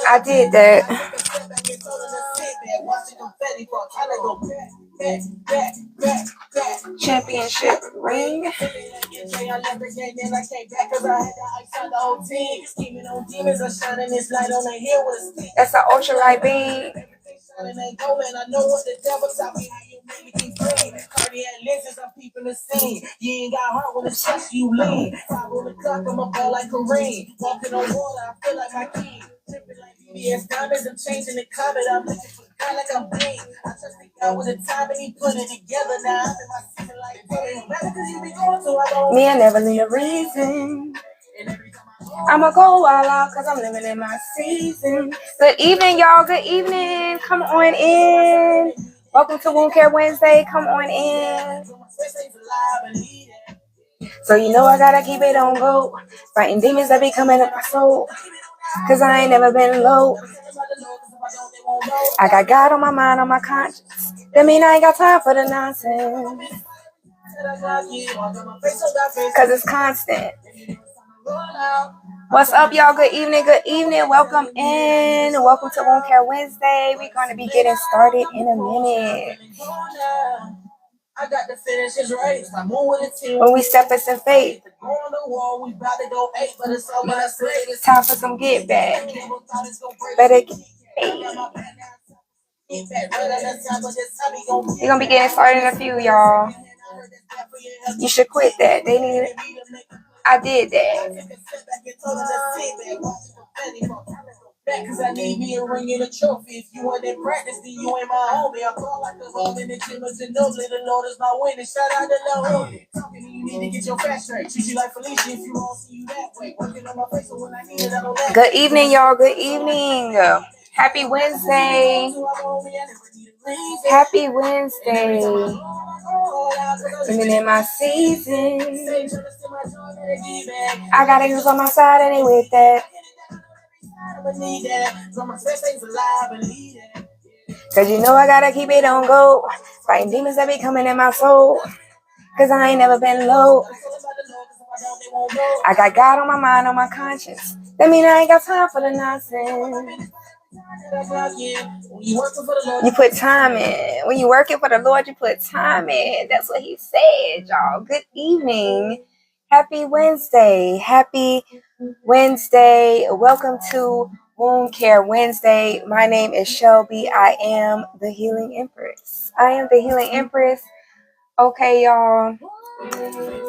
I did that. Championship ring. That's an ultralight beam. Me, I never need a reason. I'ma go all out because I'm living in my season. Good evening, y'all. Good evening. Come on in. Welcome to Wound Care Wednesday. Come on in. So you know I gotta keep it on go. Fighting demons that be coming up my soul. Cause I ain't never been low. I got God on my mind, on my conscience. That mean I ain't got time for the nonsense. Cause it's constant. What's up, y'all? Good evening. Good evening. Welcome in. Welcome to Wound Care Wednesday. We're going to be getting started in a minute. When we step in some faith, time for some get back. Better get We're gonna be getting started in a few, y'all. You should quit that. They need it. I did that. Cause I need me a ring and a trophy. If you want that practice, then you ain't my homie. I call like a home in the gym as a no. Let the Lord is my winning. Shout out to Lil Homie. You need to get your facts straight. Treat you like Felicia if you don't see you that way. Working on my face, so when I need it, I don't. Good evening, y'all. Good evening. Happy Wednesday. Happy Wednesday. Living in my season. I got angels on my side and they with that. Cause you know I gotta keep it on go. Fighting demons that be coming in my soul. Cause I ain't never been low. I got God on my mind, on my conscience. That mean I ain't got time for the nonsense. You put time in. When you working for the Lord, you put time in. That's what he said, y'all. Good evening. Happy Wednesday. Happy Wednesday. Welcome to Wound Care Wednesday. My name is Shelby. I am the Healing Empress. I am the Healing Empress. Okay, y'all.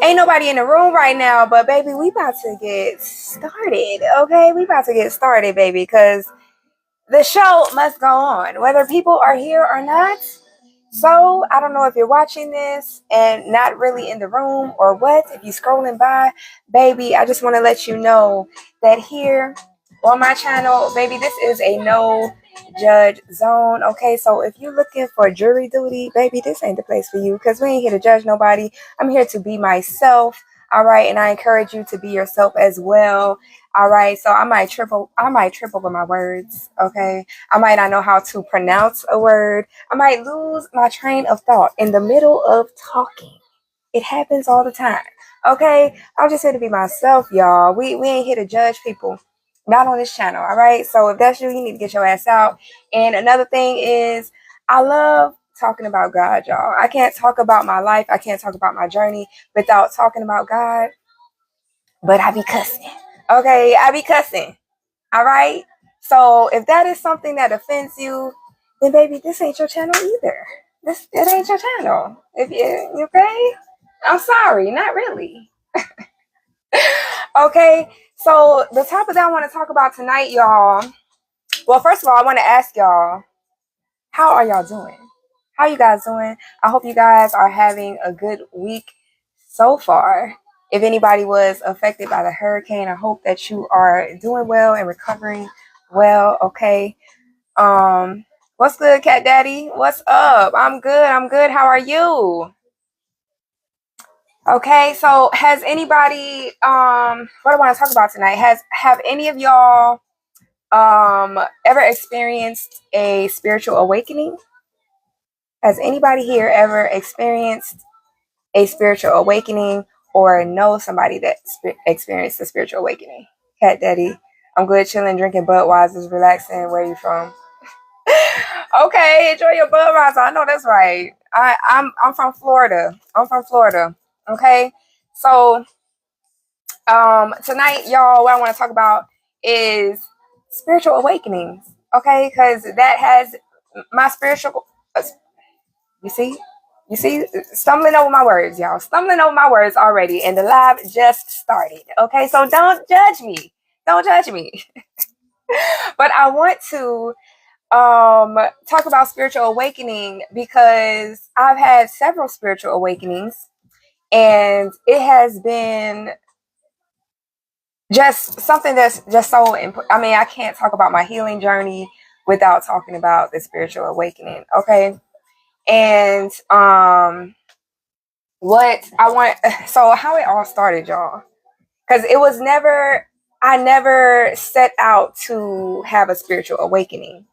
Ain't nobody in the room right now, but baby, we about to get started. Okay, we about to get started, baby, because the show must go on, whether people are here or not. So, I don't know if you're watching this and not really in the room or what. If you're scrolling by, baby, I just want to let you know that here on my channel, baby, this is a no judge zone. Okay, so if you're looking for jury duty, baby, this ain't the place for you because we ain't here to judge nobody. I'm here to be myself. All right, and I encourage you to be yourself as well. All right, so I might trip over my words. Okay, I might not know how to pronounce a word. I might lose my train of thought in the middle of talking. It happens all the time. Okay, I'm just here to be myself, y'all. We ain't here to judge people, not on this channel. All right, so if that's you, you need to get your ass out. And another thing is, I love talking about God, y'all. I can't talk about my life. I can't talk about my journey without talking about God. But I be cussing. Okay, I be cussing. All right. So if that is something that offends you, then baby, this ain't your channel either. It ain't your channel. If you okay, I'm sorry, not really. Okay. So the topic that I want to talk about tonight, y'all. Well, first of all, I want to ask y'all, how are y'all doing? How you guys doing? I hope you guys are having a good week so far. If anybody was affected by the hurricane, I hope that you are doing well and recovering well. Okay. What's good, Cat Daddy? What's up? I'm good. I'm good. How are you? Okay, so has anybody what I want to talk about tonight? Have any of y'all ever experienced a spiritual awakening? Has anybody here ever experienced a spiritual awakening or know somebody that experienced a spiritual awakening? Cat Daddy, I'm good, chilling, drinking Budweiser's, relaxing. Where are you from? Okay, enjoy your Budweiser. I know that's right. I'm from Florida. I'm from Florida. Okay, so tonight, y'all, what I want to talk about is spiritual awakenings. Okay, because that has my spiritual. You see, stumbling over my words, y'all. Stumbling over my words already, and the live just started. Okay, so don't judge me. Don't judge me. But I want to talk about spiritual awakening because I've had several spiritual awakenings, and it has been just something that's just so important. I mean, I can't talk about my healing journey without talking about the spiritual awakening. Okay, and what I want, so how it all started, y'all, because it was never, I never set out to have a spiritual awakening.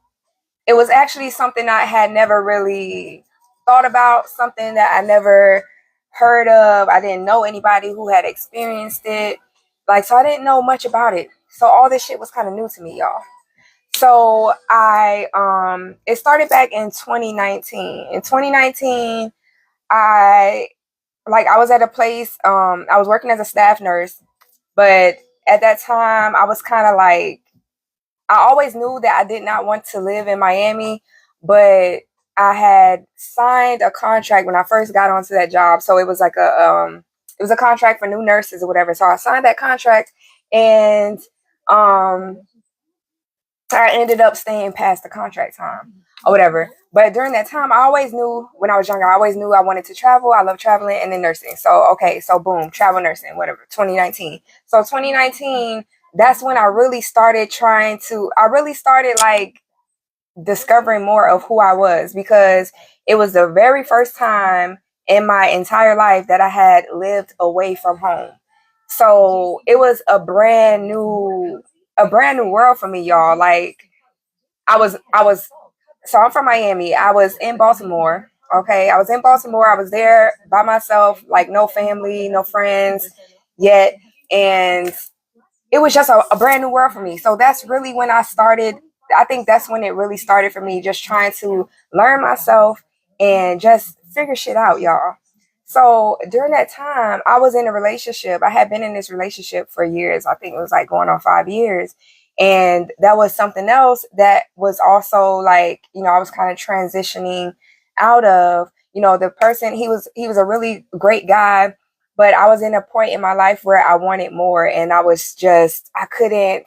It was actually something I had never really thought about, something that I never heard of. I didn't know anybody who had experienced it. Like, so I didn't know much about it. So all this shit was kind of new to me, y'all. So it started back in 2019. In 2019, I was at a place, I was working as a staff nurse, but at that time I was kind of like, I always knew that I did not want to live in Miami, but I had signed a contract when I first got onto that job. So it was like it was a contract for new nurses or whatever. So I signed that contract, and I ended up staying past the contract time or whatever. But during that time, I always knew, when I was younger, I always knew I wanted to travel. I love traveling, and then nursing. So, okay, so boom, travel nursing, whatever, 2019. So 2019, that's when I really started like discovering more of who I was, because it was the very first time in my entire life that I had lived away from home. So it was a brand new world for me, y'all. Like, I was so I'm from Miami. I was in Baltimore. Okay. I was in Baltimore. I was there by myself, like no family, no friends yet. And it was just a brand new world for me. So that's really when I started. I think that's when it really started for me, just trying to learn myself and just figure shit out, y'all. So during that time, I was in a relationship. I had been in this relationship for years. I think it was like going on 5 years. And that was something else that was also like, I was kind of transitioning out of, the person. He was a really great guy, but I was in a point in my life where I wanted more, and I was just, I couldn't,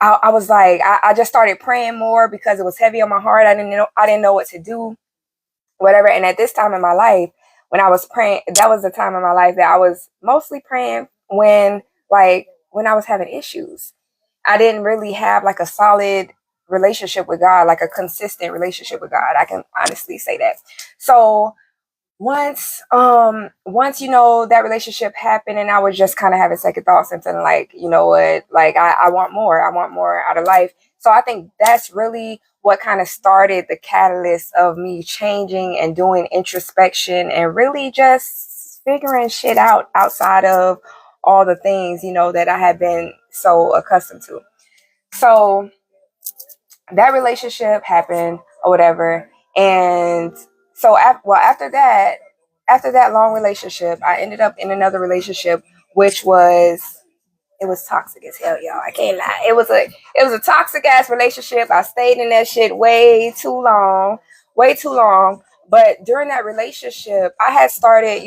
I was like, I just started praying more because it was heavy on my heart. I didn't know what to do, whatever. And at this time in my life, when I was praying, that was the time in my life that I was mostly praying when I was having issues. I didn't really have like a solid relationship with God, like a consistent relationship with God. I can honestly say that. So once that relationship happened, and I was just kind of having second thoughts and feeling like, you know what, like I want more. I want more out of life. So I think that's really what kind of started the catalyst of me changing and doing introspection and really just figuring shit out outside of all the things, that I had been so accustomed to. So that relationship happened or whatever. And so after that long relationship, I ended up in another relationship, which was, it was toxic as hell, y'all. I can't lie. It was a toxic ass relationship. I stayed in that shit way too long, way too long. But during that relationship, I had started,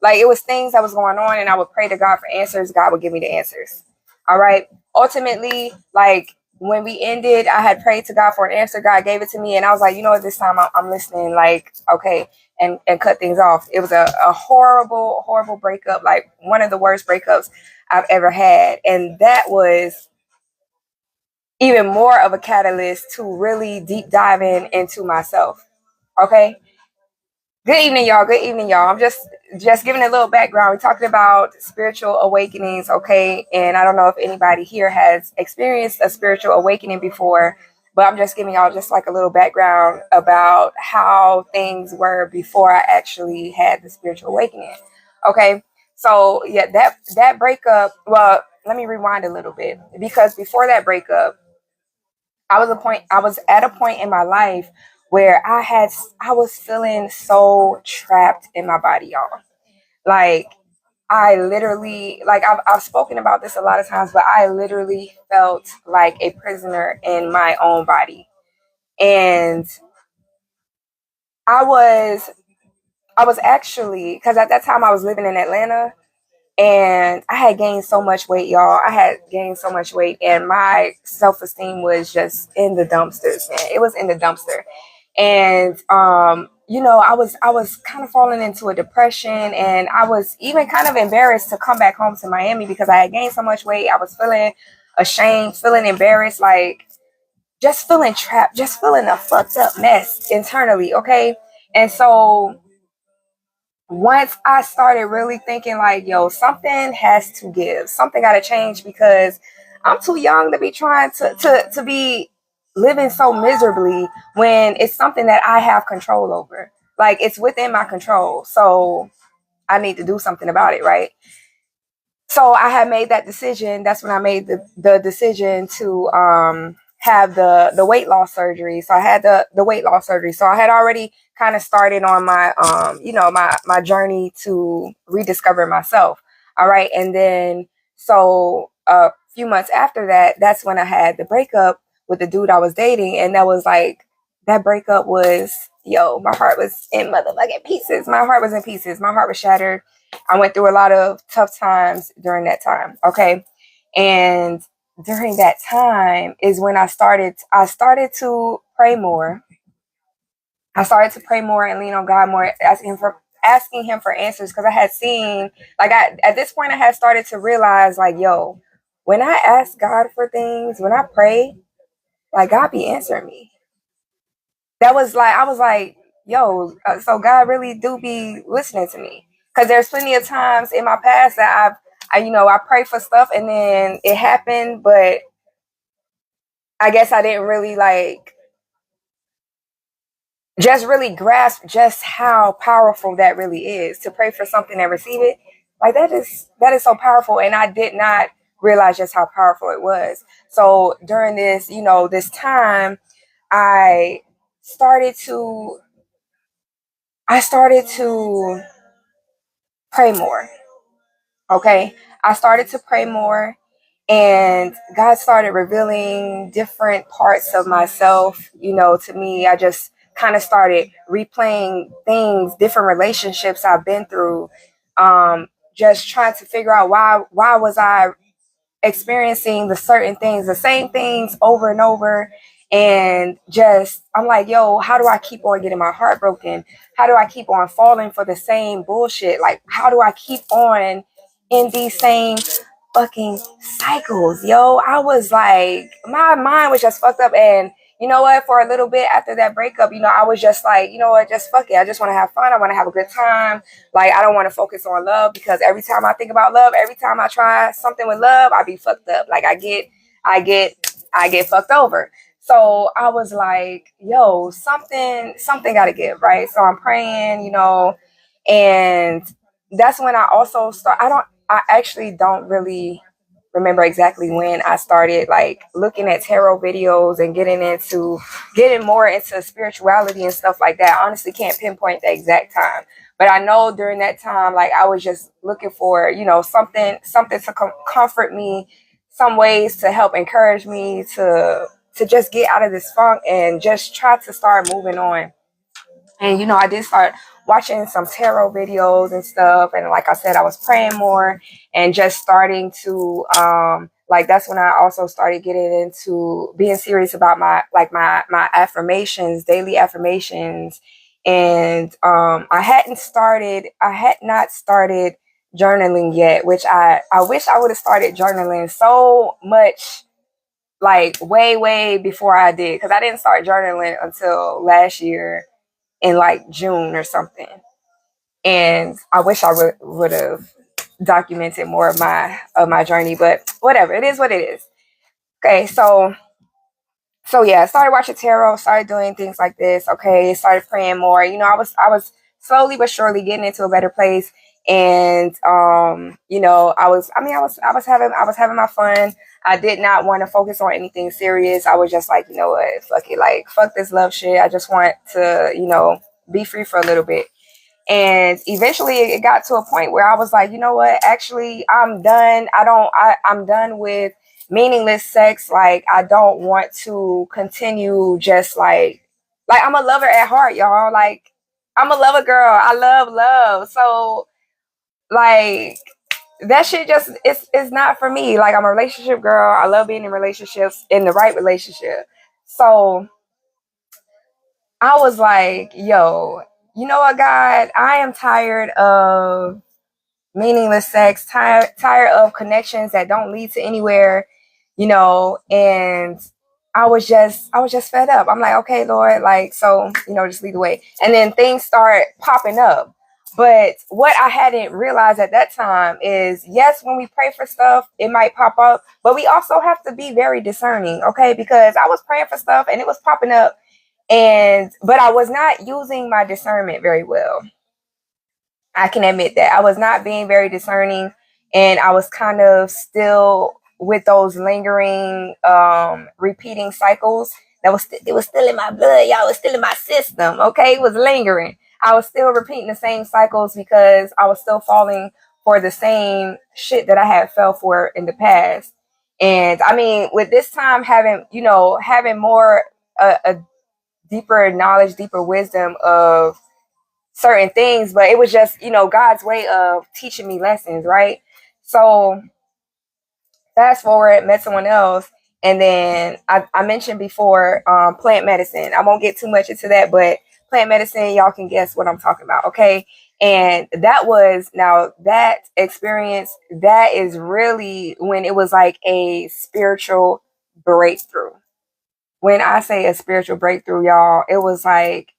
like, it was things that was going on, and I would pray to God for answers. God would give me the answers. All right. Ultimately, like, when we ended, I had prayed to God for an answer. God gave it to me, and I was like, this time I'm listening. Like, okay, and cut things off. It was a horrible, horrible breakup, like one of the worst breakups I've ever had. And that was even more of a catalyst to really deep diving into myself. Okay. Good evening, y'all. Good evening, y'all. I'm just giving a little background. We're talking about spiritual awakenings, okay? And I don't know if anybody here has experienced a spiritual awakening before, but I'm just giving y'all just like a little background about how things were before I actually had the spiritual awakening. Okay. So yeah, that breakup, well, let me rewind a little bit, because before that breakup, I was at a point in my life where I was feeling so trapped in my body, y'all. Like, I literally, like, I've spoken about this a lot of times, but I literally felt like a prisoner in my own body. And I was I was actually, because at that time I was living in Atlanta, and I had gained so much weight, y'all. I had gained so much weight, and my self esteem was just in the dumpsters, man. It was in the dumpster, and I was kind of falling into a depression, and I was even kind of embarrassed to come back home to Miami because I had gained so much weight. I was feeling ashamed, feeling embarrassed, like just feeling trapped, just feeling a fucked up mess internally. Okay, and so once I started really thinking like, yo, something has to give, something got to change, because I'm too young to be trying to be living so miserably when it's something that I have control over. Like, it's within my control. So I need to do something about it, right? So I had made that decision. That's when I made the decision to have the weight loss surgery. So I had the weight loss surgery. So I had already kind of started on my my journey to rediscover myself. All right. And then so a few months after that, that's when I had the breakup with the dude I was dating. And that was like, that breakup was, yo, my heart was in motherfucking pieces. My heart was in pieces. My heart was shattered. I went through a lot of tough times during that time. Okay. And during that time is when I started to pray more. I started to pray more and lean on God more, asking him for answers, because I had seen, like, at this point I had started to realize, like, yo, when I ask God for things, when I pray, like, God be answering me. That was like, I was like, yo, so God really do be listening to me, because there's plenty of times in my past that I pray for stuff and then it happened, but I guess I didn't really like just really grasp just how powerful that really is, to pray for something and receive it. Like, that is so powerful, and I did not realize just how powerful it was. So during this time, I started to I started to pray more. Okay. I started to pray more, and God started revealing different parts of myself, to me. I just kind of started replaying things, different relationships I've been through, just trying to figure out why was I experiencing the certain things, the same things over and over. And just, I'm like, yo, how do I keep on getting my heart broken? How do I keep on falling for the same bullshit? Like, how do I keep on in these same fucking cycles, yo? I was like, my mind was just fucked up. And you know what? For a little bit after that breakup, I was just like, you know what? Just fuck it. I just want to have fun. I want to have a good time. Like, I don't want to focus on love, because every time I think about love, every time I try something with love, I be fucked up. Like, I get fucked over. So I was like, yo, something got to give, right? So I'm praying, and that's when I also start. I actually don't really remember exactly when I started like looking at tarot videos and getting more into spirituality and stuff like that. I honestly can't pinpoint the exact time, but I know during that time, like, I was just looking for, something to comfort me, some ways to help encourage me to just get out of this funk and just try to start moving on. And I did start watching some tarot videos and stuff, and like I said, I was praying more and just starting to like, that's when I also started getting into being serious about my affirmations, daily affirmations. And I had not started journaling yet, which I wish I would have started journaling so much, like, way before I did, because I didn't start journaling until last year in like June or something. And I wish I would have documented more of my journey, but whatever. It is what it is. Okay, so yeah, I started watching tarot, started doing things like this. Okay, started praying more. I was slowly but surely getting into a better place. And I was having my fun. I did not want to focus on anything serious. I was just like, you know what, fuck it, like fuck this love shit. I just want to, be free for a little bit. And eventually it got to a point where I was like, you know what, actually I'm done. I'm done with meaningless sex. Like, I don't want to continue just like I'm a lover at heart, y'all. Like, I'm a lover girl. I love love. So like that shit just it's not for me. Like, I'm a relationship girl. I love being in relationships, in the right relationship. So I was like, yo, you know what, God, I am tired of meaningless sex, tired of connections that don't lead to anywhere, and I was just fed up. I'm like, okay, Lord, like, so, just lead the way. And then things start popping up. But what I hadn't realized at that time is, yes, when we pray for stuff, it might pop up, but we also have to be very discerning, okay? Because I was praying for stuff and it was popping up, but I was not using my discernment very well. I can admit that I was not being very discerning, and I was kind of still with those lingering, repeating cycles. It was still in my blood, y'all. It was still in my system. Okay, it was lingering. I was still repeating the same cycles because I was still falling for the same shit that I had fell for in the past. And I mean, with this time having more a deeper knowledge, deeper wisdom of certain things, but it was just, God's way of teaching me lessons, right? So fast forward, met someone else, and then I mentioned before, plant medicine. I won't get too much into that, but plant medicine, y'all can guess what I'm talking about, okay? And that experience, that is really when it was like a spiritual breakthrough. When I say a spiritual breakthrough, y'all, it was like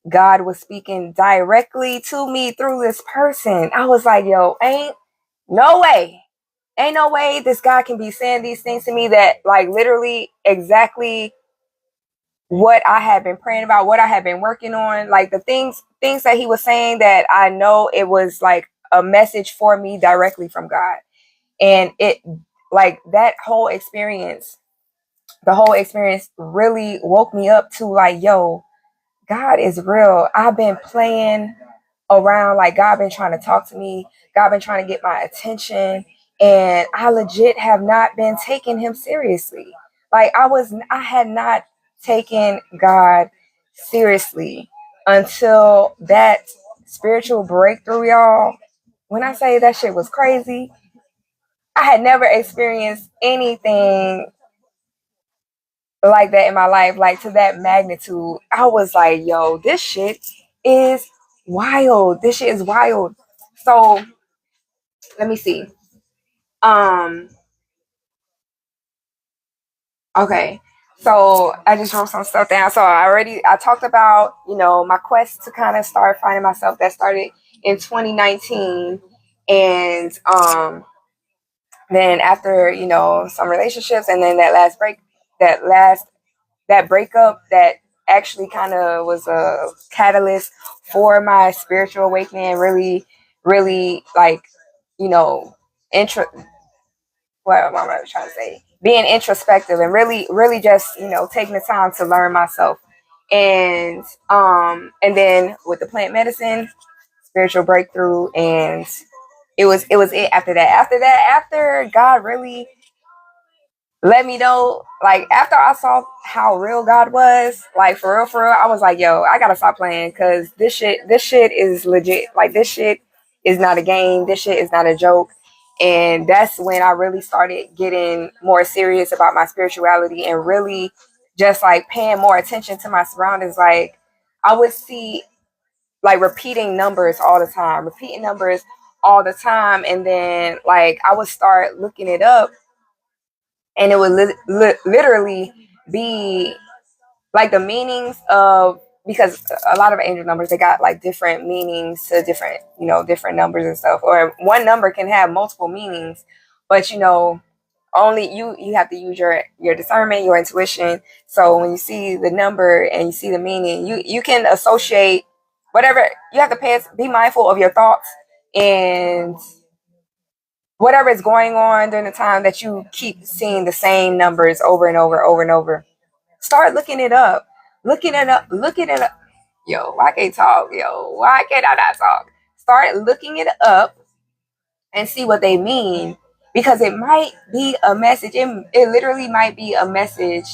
God was speaking directly to me through this person. I was like, yo, no way. Ain't no way this guy can be saying these things to me, that like literally exactly what I had been praying about, what I had been working on, like the things that he was saying, that I know it was like a message for me directly from God. And it, like, that whole experience, the whole experience really woke me up to like, yo, God is real. I've been playing around, like God been trying to talk to me. God been trying to get my attention, and I legit have not been taking him seriously. Like, I had not taken God seriously until that spiritual breakthrough, y'all. When I say that shit was crazy, I had never experienced anything like that in my life, like to that magnitude. I was like, yo, this shit is wild. This shit is wild. So let me see. Um, okay. So I just wrote some stuff down. So I talked about, my quest to kind of start finding myself, that started in 2019. And then after, some relationships, and then that last that breakup, that actually kind of was a catalyst for my spiritual awakening. Really, really, like, you know, intro. What am I trying to say? Being introspective and really, really just, taking the time to learn myself. And then with the plant medicine, spiritual breakthrough, and it was after that. After God really let me know, like, after I saw how real God was, like, for real, I was like, yo, I gotta stop playing, because this shit is legit. Like, this shit is not a game. This shit is not a joke. And that's when I really started getting more serious about my spirituality, and really just like paying more attention to my surroundings. Like, I would see, like, repeating numbers all the time, and then like I would start looking it up, and it would literally be like the meanings of, because a lot of angel numbers, they got like different meanings to different numbers and stuff, or one number can have multiple meanings, but only you have to use your discernment, your intuition. So when you see the number and you see the meaning, you can associate whatever. You have to be mindful of your thoughts and whatever is going on during the time that you keep seeing the same numbers over and over and over. Start looking it up. Looking it up. Yo, why can't talk? Yo, why can't I not talk? Start looking it up and see what they mean. Because it might be a message. It literally might be a message.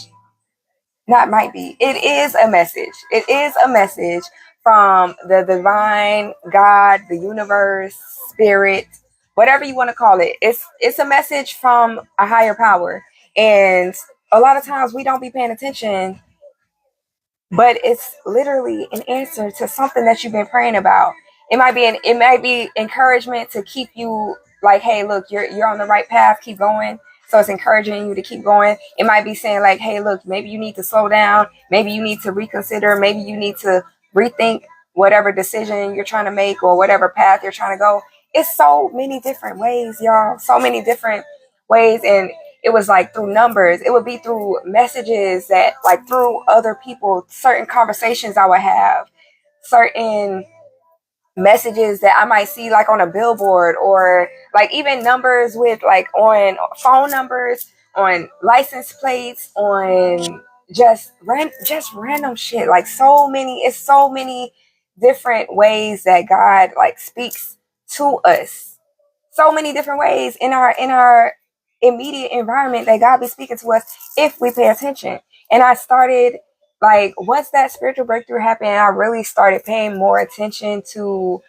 Not might be. It is a message. It is a message from the divine God, the universe, spirit, whatever you want to call it. It's a message from a higher power. And a lot of times we don't be paying attention, but it's literally an answer to something that you've been praying about. It might be encouragement to keep you like, hey, look, you're on the right path, keep going. So it's encouraging you to keep going. It might be saying like, hey, look, maybe you need to slow down, maybe you need to reconsider, maybe you need to rethink whatever decision you're trying to make or whatever path you're trying to go. It's so many different ways, y'all. So many different ways. And it was like through numbers. It would be through messages that like through other people, certain conversations I would have, certain messages that I might see like on a billboard, or like even numbers with like on phone numbers, on license plates, on just random shit. Like it's so many different ways that God like speaks to us, so many different ways in our immediate environment that God be speaking to us if we pay attention. And I started like once that spiritual breakthrough happened, I really started paying more attention to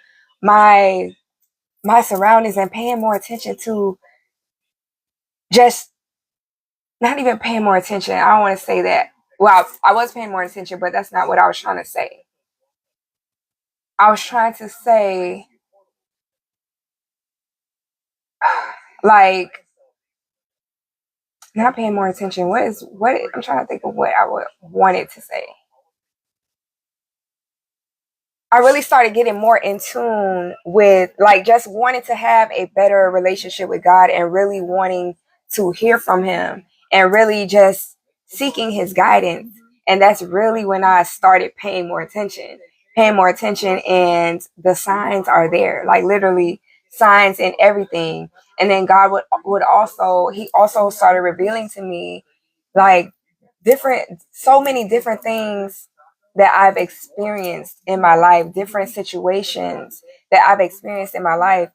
my surroundings and paying more attention to just not even paying more attention. I don't want to say that. Well, I was paying more attention, but that's not what I was trying to say. I was trying to say like not paying more attention. What I'm trying to think of what I wanted to say. I really started getting more in tune with like just wanting to have a better relationship with God and really wanting to hear from him and really just seeking his guidance. And that's really when I started paying more attention, and the signs are there, like literally signs in everything. And then God he also started revealing to me like so many different things that I've experienced in my life, different situations that I've experienced in my life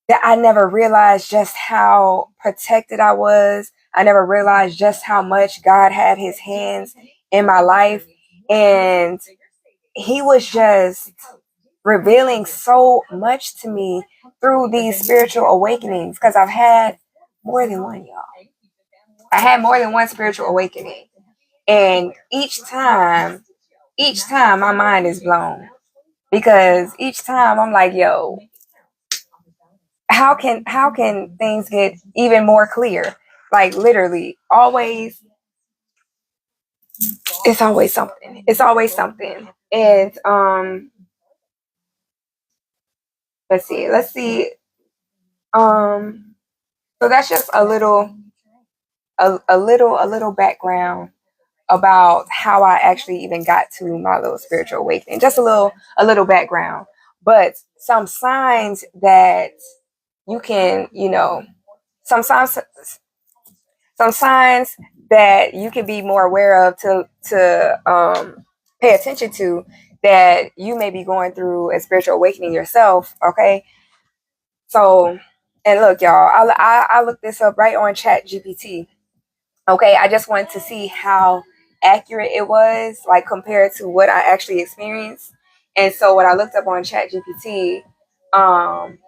that I never realized just how protected I was. I never realized just how much God had his hands in my life. And he was just revealing so much to me through these spiritual awakenings, because I've had more than one, y'all. I had more than one spiritual awakening. And each time my mind is blown, because each time I'm like, yo, how can things get even more clear? Like literally, always, it's always something. It's always something. And let's see. Um, so that's just a little background about how I actually even got to my little spiritual awakening. Just a little background, but some signs that you can, some signs, some signs that you can be more aware of to pay attention to, that you may be going through a spiritual awakening yourself. Okay, so and look, y'all, I looked this up right on Chat GPT. Okay, I just wanted to see how accurate it was, like compared to what I actually experienced. And so what I looked up on Chat GPT, um,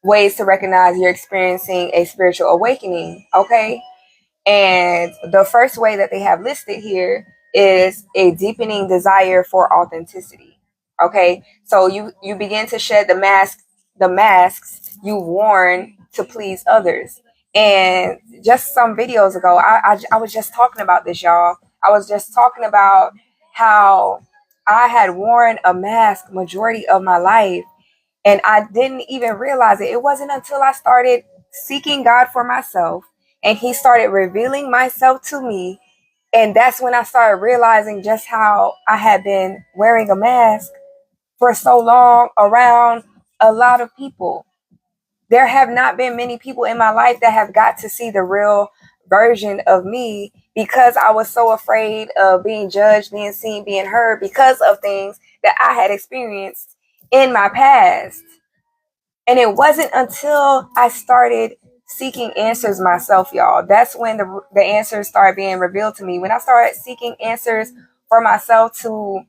ways to recognize you're experiencing a spiritual awakening. Okay, and the first way that they have listed here is a deepening desire for authenticity. Okay, so you begin to shed the masks you worn to please others. And just some videos ago, I was just talking about this, y'all. I was just talking about how I had worn a mask majority of my life, and I didn't even realize it. It wasn't until I started seeking God for myself and he started revealing myself to me. And that's when I started realizing just how I had been wearing a mask for so long around a lot of people. There have not been many people in my life that have got to see the real version of me because I was so afraid of being judged, being seen, being heard because of things that I had experienced in my past. And it wasn't until I started seeking answers myself, y'all. That's when the answers started being revealed to me. When I started seeking answers for myself to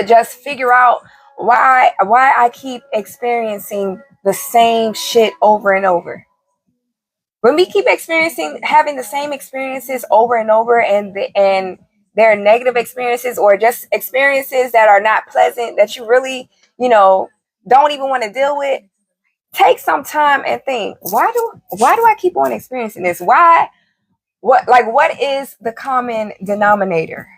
just figure out why I keep experiencing the same shit over and over. When we keep experiencing having the same experiences over and over, and they're negative experiences or just experiences that are not pleasant, that you really, don't even want to deal with, take some time and think, why do I keep on experiencing this? What is the common denominator?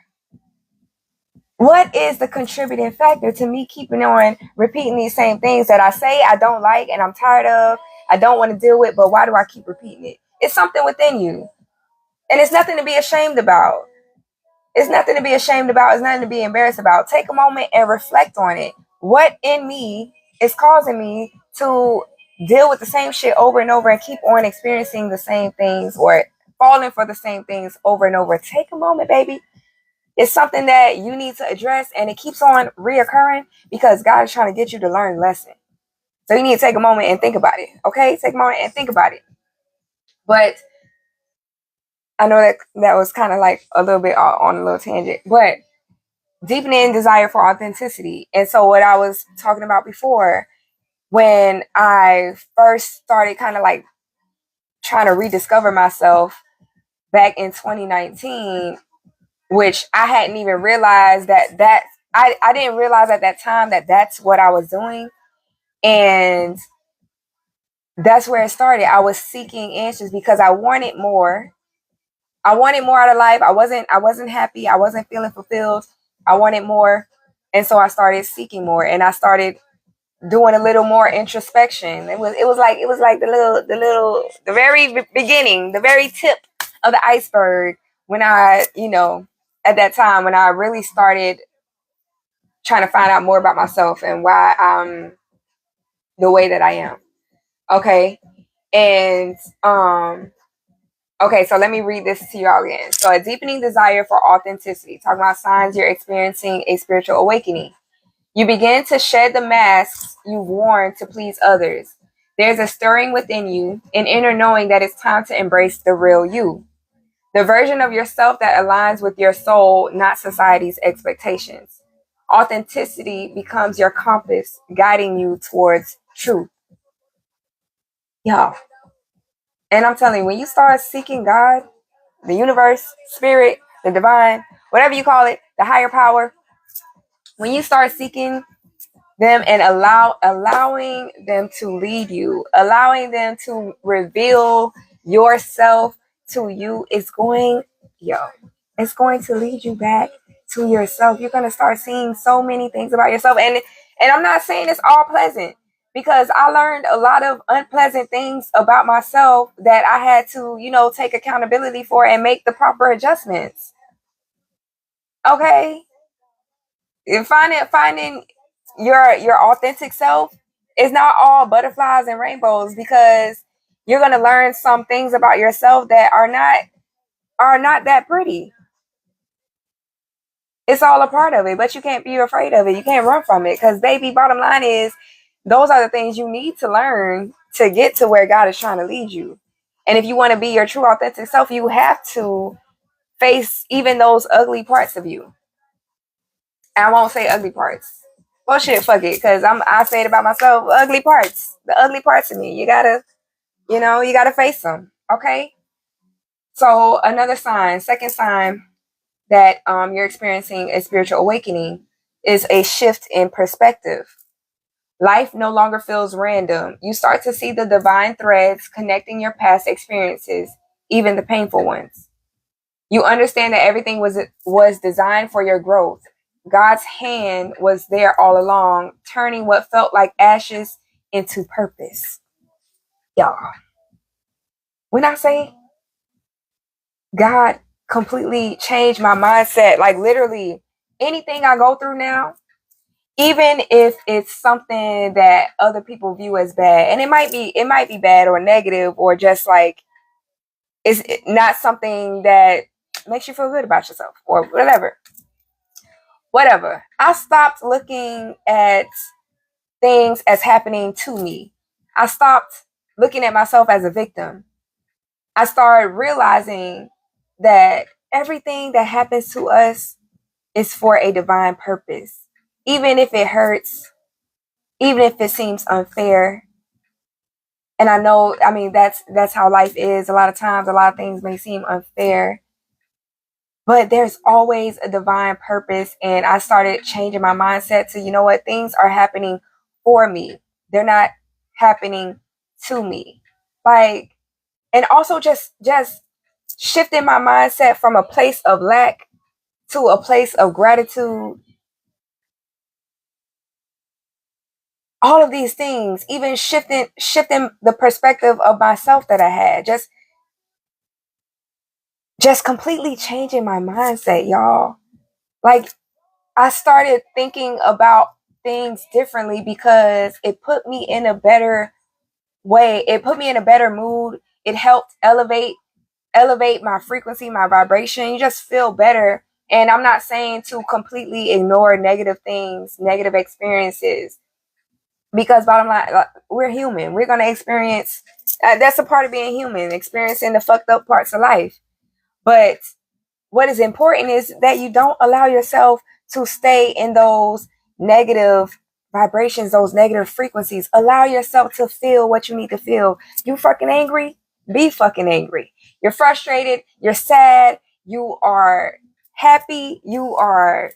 What is the contributing factor to me keeping on repeating these same things that I say I don't like and I'm tired of, I don't want to deal with, but why do I keep repeating it? It's something within you. And it's nothing to be ashamed about. It's nothing to be ashamed about. It's nothing to be embarrassed about. Take a moment and reflect on it. What in me is causing me to deal with the same shit over and over and keep on experiencing the same things or falling for the same things over and over? Take a moment, baby. It's something that you need to address, and it keeps on reoccurring because God is trying to get you to learn a lesson. So you need to take a moment and think about it. Okay? Take a moment and think about it. But I know that was kind of like a little bit on a little tangent, but deepening desire for authenticity. And so what I was talking about before, when I first started kind of like trying to rediscover myself back in 2019, which I hadn't even realized I didn't realize at that time that that's what I was doing. And that's where it started. I was seeking answers because I wanted more. I wanted more out of life. I wasn't happy. I wasn't feeling fulfilled. I wanted more. And so I started seeking more, and I started doing a little more introspection. It was like the very beginning, the very tip of the iceberg when I, at that time when I really started trying to find out more about myself and why I'm the way that I am. Okay. And okay, so let me read this to y'all again. So, a deepening desire for authenticity, talking about signs you're experiencing a spiritual awakening. You begin to shed the masks you've worn to please others. There's a stirring within you, an inner knowing that it's time to embrace the real you, the version of yourself that aligns with your soul, not society's expectations. Authenticity becomes your compass, guiding you towards truth. Yeah. And I'm telling you, when you start seeking God, the universe, spirit, the divine, whatever you call it, the higher power, when you start seeking them and allowing them to lead you, allowing them to reveal yourself to you, it's going to lead you back to yourself. You're going to start seeing so many things about yourself. And I'm not saying it's all pleasant, because I learned a lot of unpleasant things about myself that I had to, take accountability for and make the proper adjustments. Okay? And finding your authentic self is not all butterflies and rainbows, because you're going to learn some things about yourself that are not that pretty. It's all a part of it, but you can't be afraid of it. You can't run from it, because baby, bottom line is, those are the things you need to learn to get to where God is trying to lead you. And if you want to be your true authentic self, you have to face even those ugly parts of you. And I won't say ugly parts. Well, shit, fuck it, because I say it about myself. Ugly parts, the ugly parts of me. You gotta face them. Okay. So another sign, second sign that you're experiencing a spiritual awakening is a shift in perspective. Life no longer feels random. You start to see the divine threads connecting your past experiences, even the painful ones. You understand that everything was designed for your growth. God's hand was there all along, turning what felt like ashes into purpose. Y'all, when I say God completely changed my mindset, like literally anything I go through now, even if it's something that other people view as bad, and it might be bad or negative, or just like it's not something that makes you feel good about yourself or whatever. I stopped looking at things as happening to me. I stopped looking at myself as a victim. I started realizing that everything that happens to us is for a divine purpose. Even if it hurts, even if it seems unfair. And I know, I mean, that's how life is. A lot of times, a lot of things may seem unfair, but there's always a divine purpose. And I started changing my mindset to, you know what, things are happening for me. They're not happening to me. Like, and also just shifting my mindset from a place of lack to a place of gratitude. All of these things, even shifting the perspective of myself that I had, just completely changing my mindset, y'all. Like, I started thinking about things differently because it put me in a better way. It put me in a better mood. It helped elevate my frequency, my vibration. You just feel better. And I'm not saying to completely ignore negative things, negative experiences, because bottom line, we're human. We're going to experience, that's a part of being human, experiencing the fucked up parts of life. But what is important is that you don't allow yourself to stay in those negative vibrations, those negative frequencies. Allow yourself to feel what you need to feel. You fucking angry? Be fucking angry. You're frustrated. You're sad. You are happy. You are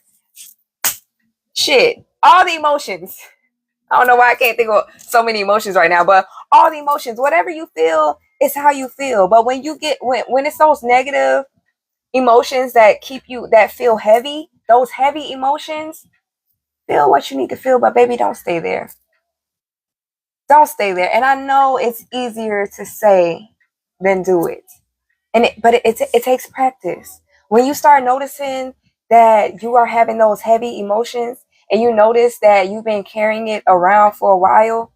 shit. All the emotions. I don't know why I can't think of so many emotions right now, but all the emotions, whatever you feel is how you feel. But when you get, when it's those negative emotions that keep you, that feel heavy, those heavy emotions, feel what you need to feel, but baby, don't stay there. Don't stay there. And I know it's easier to say than do it. But it takes practice. When you start noticing that you are having those heavy emotions and you notice that you've been carrying it around for a while,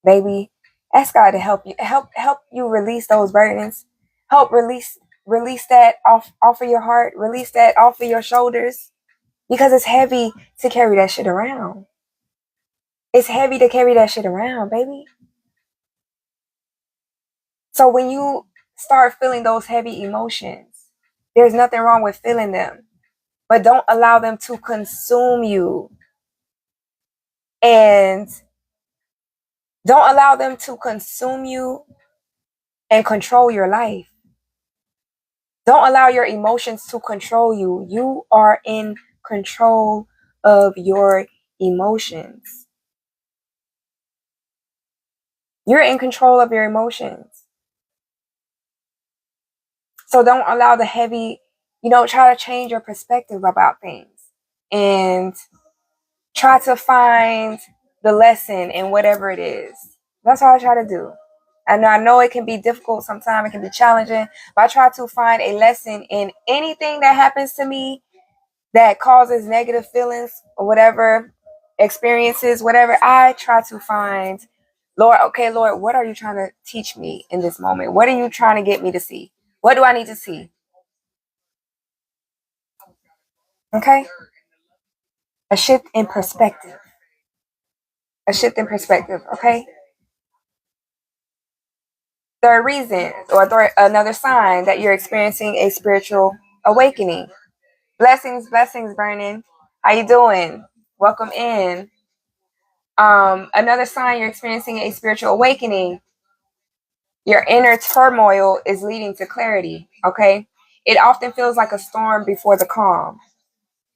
baby, ask God to help you release those burdens. Help release that off of your heart, release that off of your shoulders, because it's heavy to carry that shit around. It's heavy to carry that shit around, baby. So when you start feeling those heavy emotions, there's nothing wrong with feeling them, but don't allow them to consume you. And don't allow them to consume you and control your life. Don't allow your emotions to control you. You are in control of your emotions. You're in control of your emotions. So don't allow the heavy, try to change your perspective about things and try to find the lesson in whatever it is. That's all I try to do. And I know it can be difficult sometimes, it can be challenging, but I try to find a lesson in anything that happens to me that causes negative feelings or whatever, experiences, whatever. I try to find, Lord, okay, Lord, what are you trying to teach me in this moment? What are you trying to get me to see? What do I need to see? Okay? A shift in perspective. A shift in perspective, okay? Third reason, or another sign that you're experiencing a spiritual awakening. Blessings, blessings, Vernon. How you doing? Welcome in. Another sign you're experiencing a spiritual awakening. Your inner turmoil is leading to clarity, okay? It often feels like a storm before the calm.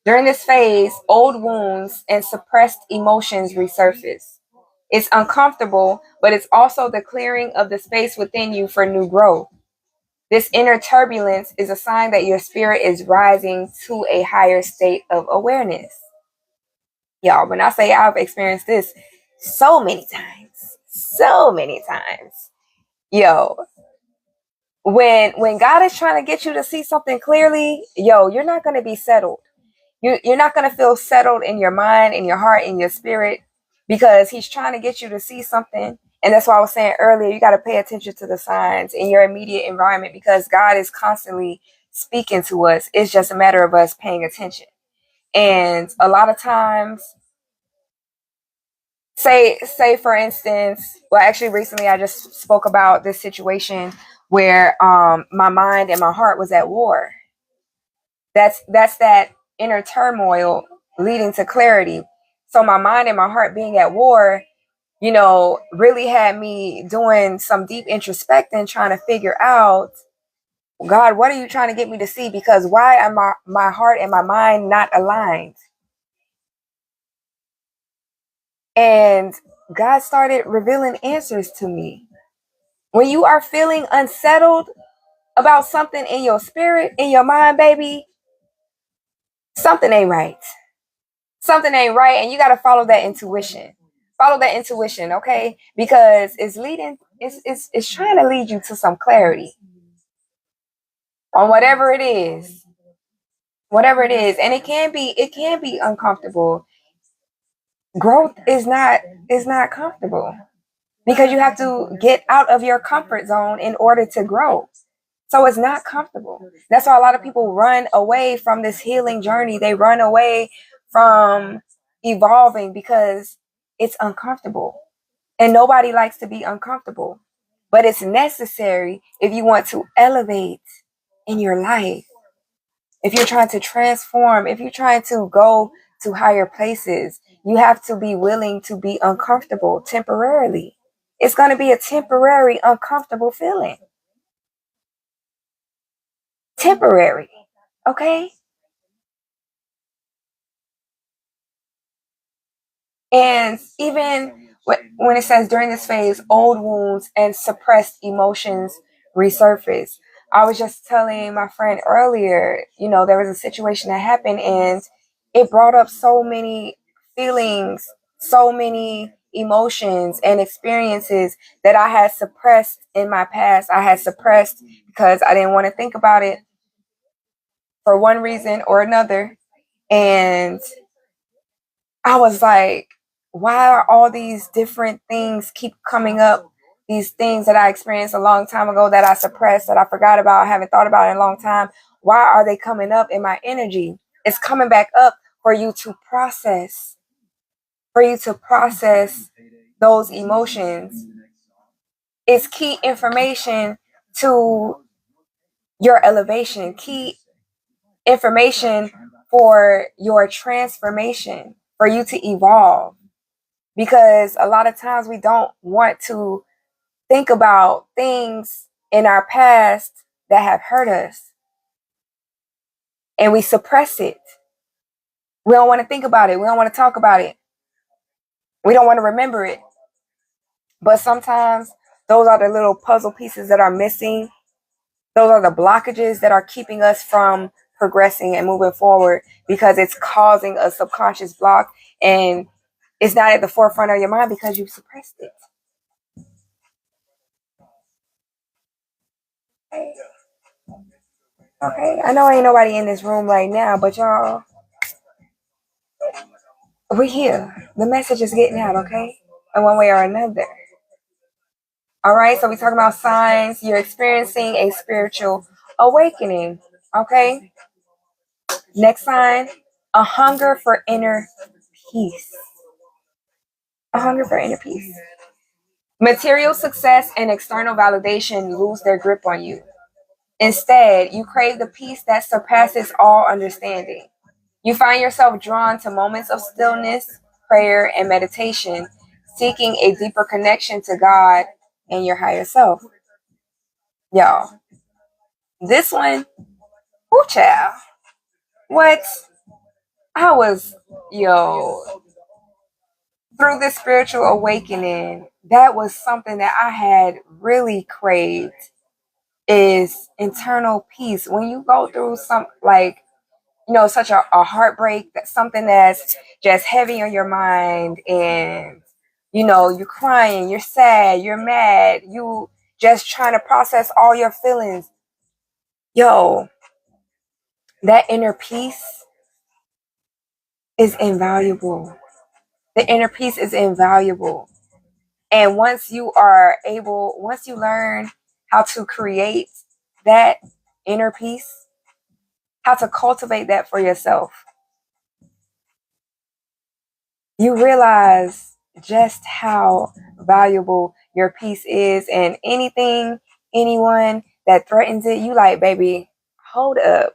During this phase, old wounds and suppressed emotions resurface. It's uncomfortable, but it's also the clearing of the space within you for new growth. This inner turbulence is a sign that your spirit is rising to a higher state of awareness. Y'all, when I say I've experienced this so many times. Yo, when God is trying to get you to see something clearly, you're not going to be settled. You're not going to feel settled in your mind, in your heart, in your spirit, because he's trying to get you to see something. And that's why I was saying earlier, you got to pay attention to the signs in your immediate environment, because God is constantly speaking to us. It's just a matter of us paying attention. And a lot of times, say for instance, well, actually recently I just spoke about this situation where my mind and my heart was at war. That's that inner turmoil leading to clarity. So my mind and my heart being at war, really had me doing some deep introspecting, trying to figure out, God, what are you trying to get me to see? Because why are my heart and my mind not aligned? And God started revealing answers to me. When you are feeling unsettled about something in your spirit, in your mind, baby, something ain't right. Something ain't right, and you got to follow that intuition. Follow that intuition, okay? Because it's trying to lead you to some clarity on whatever it is. Whatever it is. And it can be uncomfortable. Growth is not comfortable, because you have to get out of your comfort zone in order to grow. So it's not comfortable. That's why a lot of people run away from this healing journey. They run away from evolving because it's uncomfortable. And nobody likes to be uncomfortable. But it's necessary if you want to elevate in your life. If you're trying to transform, if you're trying to go to higher places, you have to be willing to be uncomfortable temporarily. It's going to be a temporary uncomfortable feeling. Temporary. Okay? And even when it says during this phase, old wounds and suppressed emotions resurface. I was just telling my friend earlier, there was a situation that happened, and it brought up so many feelings, so many emotions and experiences that I had suppressed in my past. I had suppressed because I didn't want to think about it for one reason or another. And I was like, why are all these different things keep coming up? These things that I experienced a long time ago that I suppressed, that I forgot about, I haven't thought about in a long time. Why are they coming up in my energy? It's coming back up for you to process those emotions. It's key information to your elevation, key information for your transformation, for you to evolve. Because a lot of times we don't want to think about things in our past that have hurt us, and we suppress it. We don't want to think about it. We don't want to talk about it. We don't want to remember it. But sometimes those are the little puzzle pieces that are missing. Those are the blockages that are keeping us from progressing and moving forward, because it's causing a subconscious block, and it's not at the forefront of your mind because you suppressed it. Okay, I know ain't nobody in this room right now, but y'all, we're here. The message is getting out, okay? In one way or another. All right, so we're talking about signs. You're experiencing a spiritual awakening, okay? Next sign, a hunger for inner peace. A hunger for inner peace. Material success and external validation lose their grip on you. Instead, you crave the peace that surpasses all understanding. You find yourself drawn to moments of stillness, prayer, and meditation, seeking a deeper connection to God and your higher self. Y'all, this one, whoo child. What? I was, through this spiritual awakening, that was something that I had really craved, is internal peace. When you go through such a heartbreak, that's something that's just heavy on your mind, and you're crying, you're sad, you're mad, you just trying to process all your feelings. Yo, that inner peace, is invaluable. The inner peace is invaluable. And once you learn how to create that inner peace, how to cultivate that for yourself, you realize just how valuable your peace is. And anyone that threatens it, you like, baby, hold up.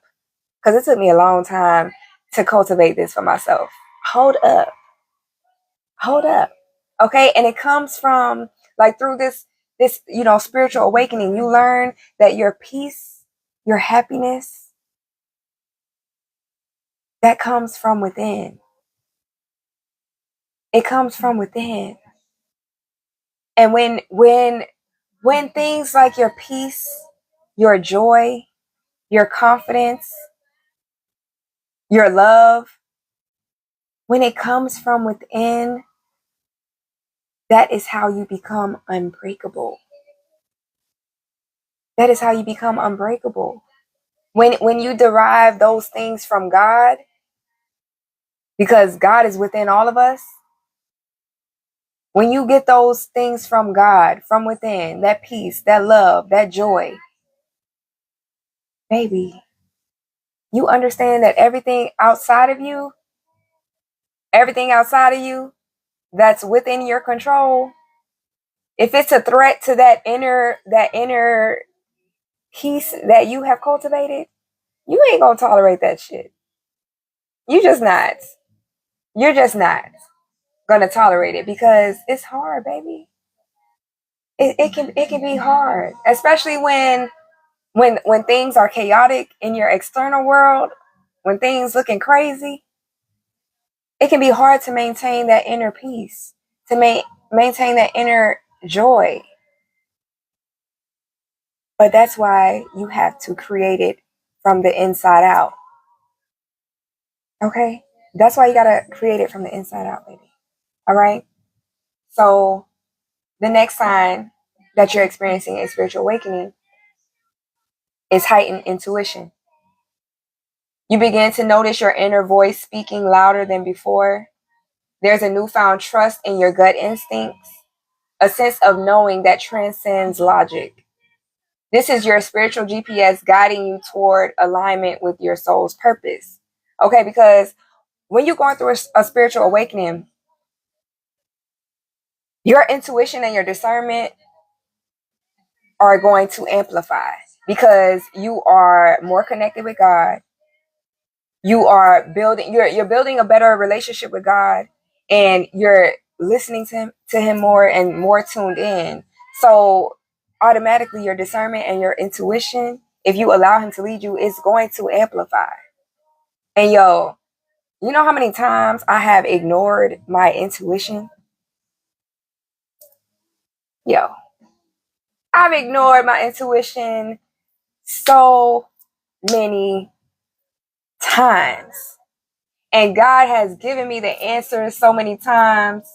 Because it took me a long time to cultivate this for myself. Hold up. Hold up. Okay. And it comes from like through this, spiritual awakening. You learn that your peace, your happiness, that comes from within. It comes from within. And when things like your peace, your joy, your confidence, your love, when it comes from within, that is how you become unbreakable. That is how you become unbreakable. When you derive those things from God, because God is within all of us, when you get those things from God, from within, that peace, that love, that joy, baby, you understand that everything outside of you that's within your control, if it's a threat to that inner peace that you have cultivated, you ain't gonna tolerate that shit. You just not. You're just not gonna tolerate it because it's hard, baby. It can be hard, especially when things are chaotic in your external world, when things looking crazy. It can be hard to maintain that inner peace, to maintain that inner joy. But that's why you have to create it from the inside out. Okay? That's why you gotta create it from the inside out, baby. All right? So the next sign that you're experiencing a spiritual awakening is heightened intuition. You begin to notice your inner voice speaking louder than before. There's a newfound trust in your gut instincts, a sense of knowing that transcends logic. This is your spiritual GPS guiding you toward alignment with your soul's purpose. Okay, because when you're going through a spiritual awakening, your intuition and your discernment are going to amplify because you are more connected with God. You're building a better relationship with God, and you're listening to him more and more tuned in. So automatically your discernment and your intuition, if you allow him to lead you, is going to amplify. And you know how many times I have ignored my intuition? Yo, I've ignored my intuition so many times. And God has given me the answers so many times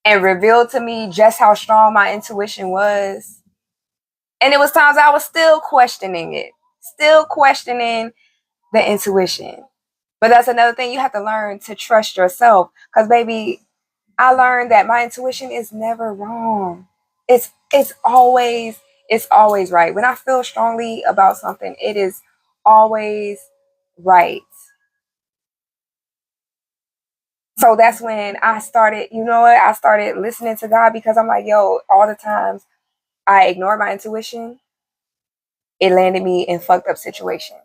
and revealed to me just how strong my intuition was. And it was times I was still questioning it, still questioning the intuition. But that's another thing, you have to learn to trust yourself. Because, baby, I learned that my intuition is never wrong. It's always right. When I feel strongly about something, it is always right. So that's when I started, I started listening to God, because I'm like, yo, all the times I ignored my intuition, it landed me in fucked up situations.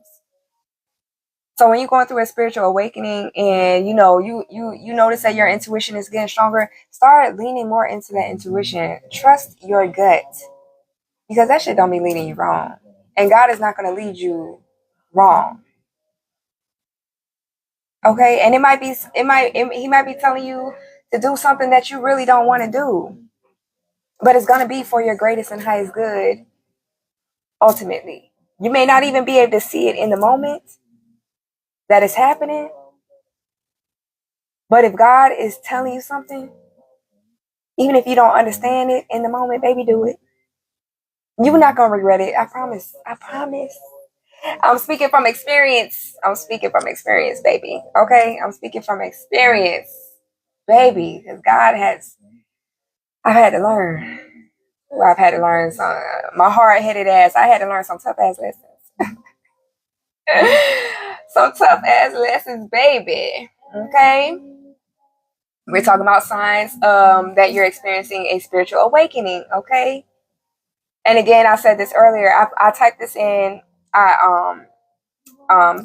So when you're going through a spiritual awakening and you notice that your intuition is getting stronger, start leaning more into that intuition. Trust your gut, because that shit don't be leading you wrong. And God is not going to lead you wrong. Okay? And he might be telling you to do something that you really don't want to do. But it's going to be for your greatest and highest good ultimately. You may not even be able to see it in the moment that it's happening. But if God is telling you something, even if you don't understand it in the moment, baby, do it. You're not going to regret it. I promise. I promise. I'm speaking from experience. I'm speaking from experience, baby. Okay? I'm speaking from experience, baby. Because I've had to learn. Well, I've had to learn some, my hard-headed ass. I had to learn some tough-ass lessons. Some tough-ass lessons, baby. Okay? We're talking about signs that you're experiencing a spiritual awakening, okay? And again, I said this earlier. I typed this in. I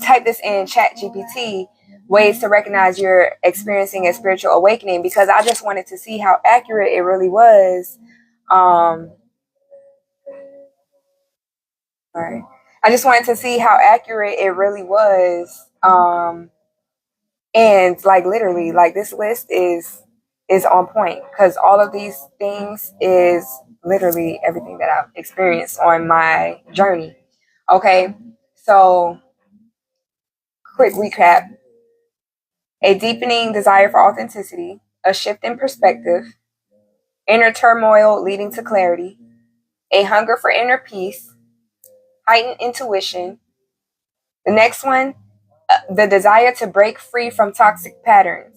typed this in Chat GPT, ways to recognize you're experiencing a spiritual awakening, because I just wanted to see how accurate it really was. Sorry, I just wanted to see how accurate it really was. And like literally, like this list is on point, because all of these things is literally everything that I've experienced on my journey. Okay, so quick recap: a deepening desire for authenticity, a shift in perspective, inner turmoil leading to clarity, a hunger for inner peace, heightened intuition. The next one, the desire to break free from toxic patterns.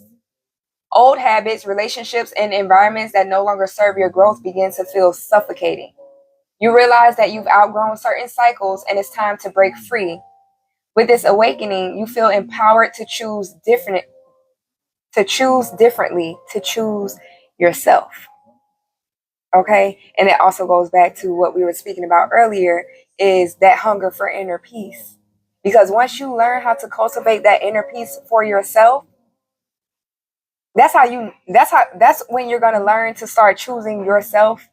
Old habits, relationships, and environments that no longer serve your growth begin to feel suffocating. You realize that you've outgrown certain cycles and it's time to break free. With this awakening, you feel empowered to choose differently, to choose yourself. Okay? And it also goes back to what we were speaking about earlier, is that hunger for inner peace. Because once you learn how to cultivate that inner peace for yourself, that's when you're going to learn to start choosing yourself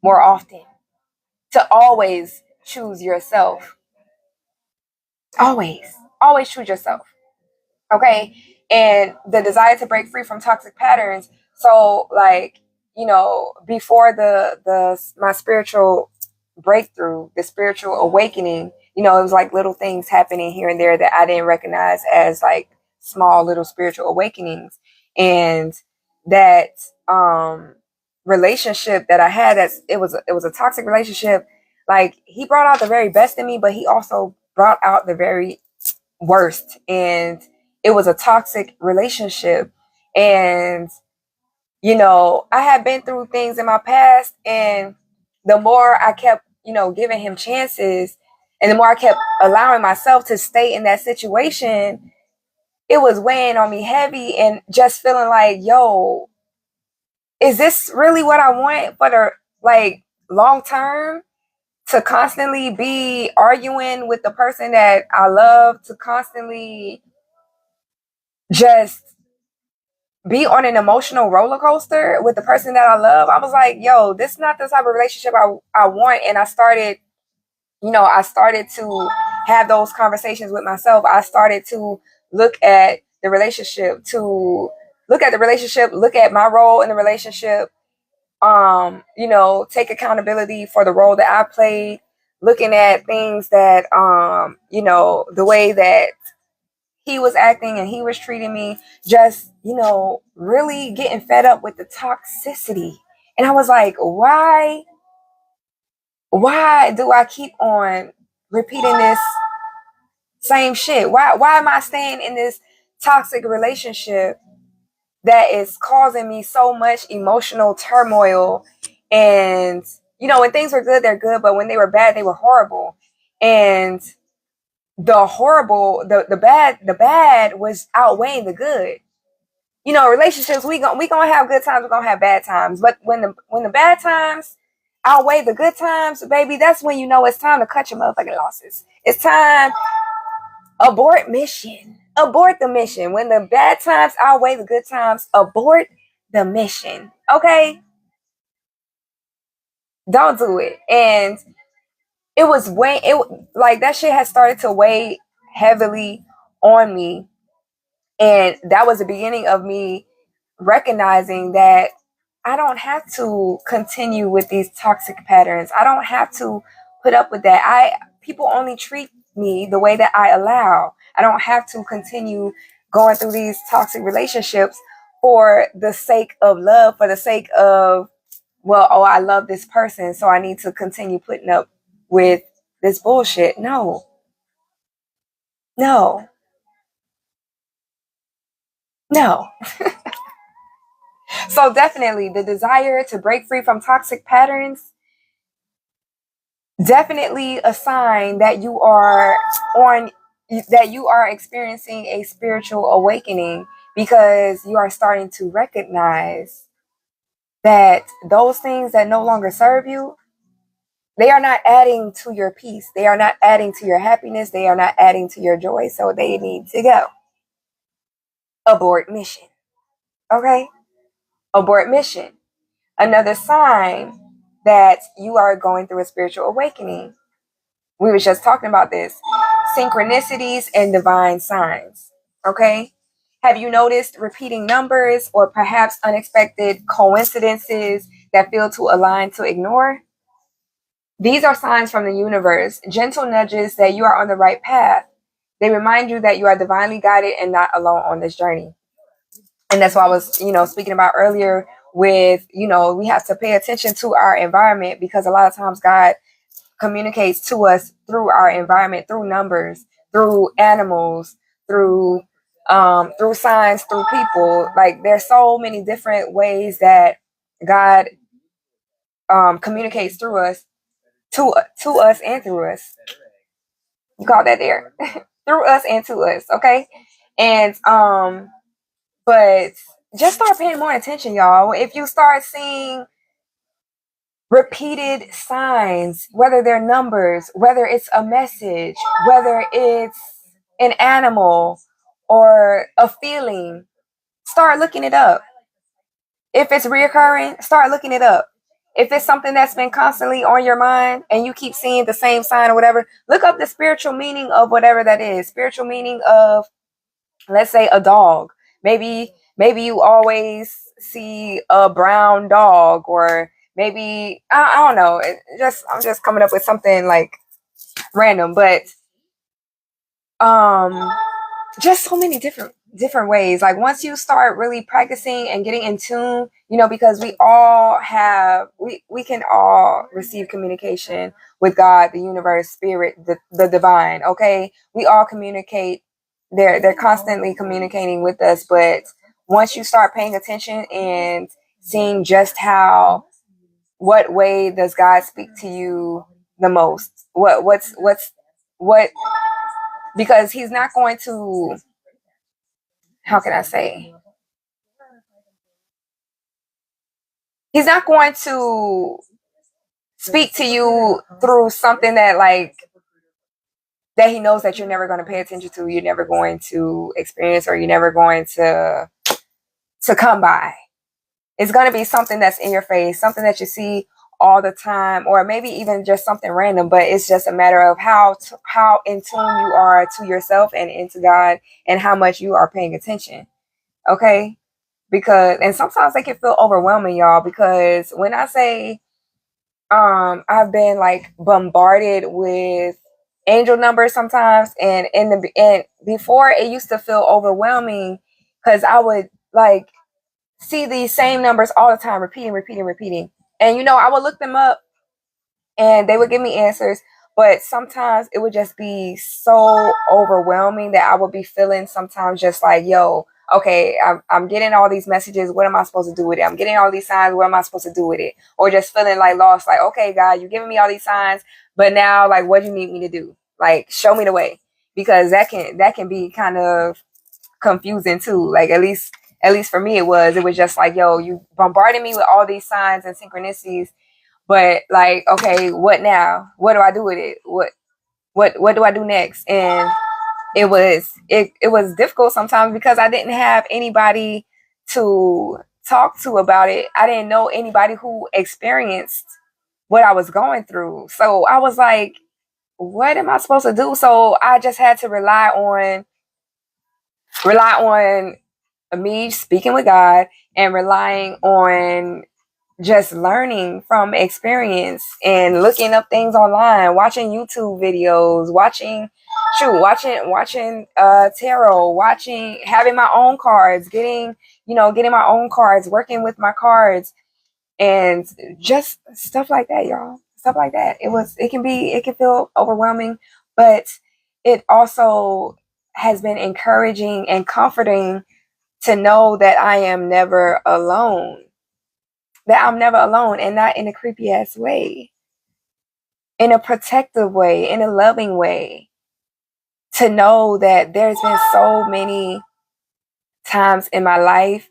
more often. To always choose yourself. Always choose yourself. Okay? And the desire to break free from toxic patterns. So like, before the my spiritual breakthrough, the spiritual awakening, it was like little things happening here and there that I didn't recognize as like small little spiritual awakenings. And that relationship that I had, it was a toxic relationship. Like, he brought out the very best in me, but he also brought out the very worst. And it was a toxic relationship. And I had been through things in my past, and the more I kept, giving him chances, and the more I kept allowing myself to stay in that situation, it was weighing on me heavy, and just feeling like, yo, is this really what I want for the long term? To constantly be arguing with the person that I love, to constantly just be on an emotional roller coaster with the person that I love. I was like, yo, this is not the type of relationship I want. And I started to have those conversations with myself. I started to look at the relationship, look at my role in the relationship, take accountability for the role that I played, looking at things that, the way that he was acting and he was treating me, just, really getting fed up with the toxicity. And I was like, why do I keep on repeating this same shit? Why am I staying in this toxic relationship that is causing me so much emotional turmoil? And, when things were good, they're good, but when they were bad, they were horrible. And the bad was outweighing the good. Relationships, we gonna have good times, we're gonna have bad times. But when the bad times outweigh the good times, baby, that's when it's time to cut your motherfucking losses. It's time, abort mission. Abort the mission. When the bad times outweigh the good times, abort the mission. Okay? Don't do it. And that shit has started to weigh heavily on me. And that was the beginning of me recognizing that I don't have to continue with these toxic patterns. I don't have to put up with that. People only treat me the way that I allow. I don't have to continue going through these toxic relationships for the sake of love, for the sake of, I love this person, so I need to continue putting up with this bullshit. No. No. No. So definitely the desire to break free from toxic patterns, definitely a sign that you are on that you are experiencing a spiritual awakening, because you are starting to recognize that those things that no longer serve you, they are not adding to your peace. They are not adding to your happiness. They are not adding to your joy. So they need to go. Abort mission. Okay? Abort mission. Another sign that you are going through a spiritual awakening. We were just talking about this. Synchronicities and divine signs. Okay? Have you noticed repeating numbers or perhaps unexpected coincidences that feel too aligned to ignore? These are signs from the universe, gentle nudges that you are on the right path. They remind you that you are divinely guided and not alone on this journey. And that's what I was, speaking about earlier with, we have to pay attention to our environment, because a lot of times God communicates to us through our environment, through numbers, through animals, through signs, through people. Like, there's so many different ways that God communicates through us, to us and through us. You caught that there. Through us and to us, okay? And but just start paying more attention, y'all. If you start seeing repeated signs, whether they're numbers, whether it's a message, whether it's an animal or a feeling, start looking it up. If it's reoccurring, start looking it up. If it's something that's been constantly on your mind and you keep seeing the same sign or whatever, look up the spiritual meaning of whatever that is. Spiritual meaning of, let's say, a dog. Maybe you always see a brown dog, or maybe I don't know. I'm just coming up with something like random, but just so many different ways. Like, once you start really practicing and getting in tune, because we can all receive communication with God, the universe, spirit, the divine. Okay, we all communicate. They're constantly communicating with us, but once you start paying attention and seeing just what way does God speak to you the most, what, because he's not going to, how can I say, he's not going to speak to you through something that he knows that you're never going to pay attention to, you're never going to experience, or you're never going to come by. It's going to be something that's in your face, something that you see all the time, or maybe even just something random, but it's just a matter of how in tune you are to yourself and into God, and how much you are paying attention. Okay? Because, and sometimes they can feel overwhelming, y'all, because when I say I've been like bombarded with angel numbers sometimes, and before, it used to feel overwhelming, because I would like see these same numbers all the time, repeating, and I would look them up and they would give me answers, but sometimes it would just be so overwhelming that I would be feeling sometimes just like, yo, okay, I'm getting all these messages, what am I supposed to do with it? I'm getting all these signs, what am I supposed to do with it? Or just feeling like lost, like, okay, God, you're giving me all these signs, but now, like, what do you need me to do? Like, show me the way, because that can be kind of confusing too. Like, at least for me, it was just like, yo, you bombarded me with all these signs and synchronicities, but like, okay, what now? What do I do with it? What do I do next? And it was difficult sometimes, because I didn't have anybody to talk to about it. I didn't know anybody who experienced what I was going through. So I was like, what am I supposed to do? So I just had to rely on me speaking with God, and relying on just learning from experience, and looking up things online, watching YouTube videos, watching tarot, having my own cards, getting my own cards, working with my cards, and just stuff like that, y'all. Stuff like that. It can feel overwhelming, but it also has been encouraging and comforting to know that I am never alone. That I'm never alone, and not in a creepy ass way, in a protective way, in a loving way. To know that there's been so many times in my life.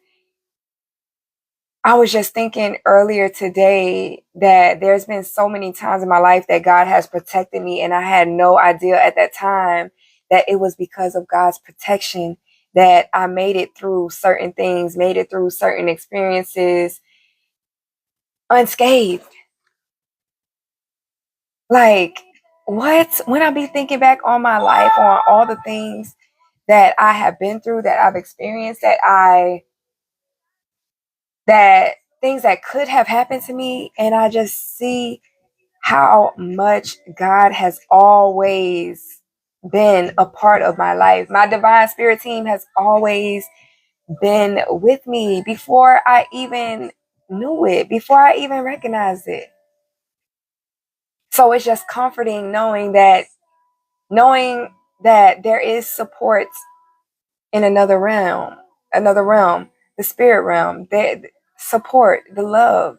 I was just thinking earlier today that there's been so many times in my life that God has protected me, and I had no idea at that time that it was because of God's protection that I made it through certain things, made it through certain experiences unscathed. Like, what? When I be thinking back on my life, on all the things that I have been through, that I've experienced, that things that could have happened to me, and I just see how much God has always been a part of my life. My divine spirit team has always been with me before I even knew it, before I even recognized it. So it's just comforting knowing that there is support in another realm, the spirit realm, the support, the love,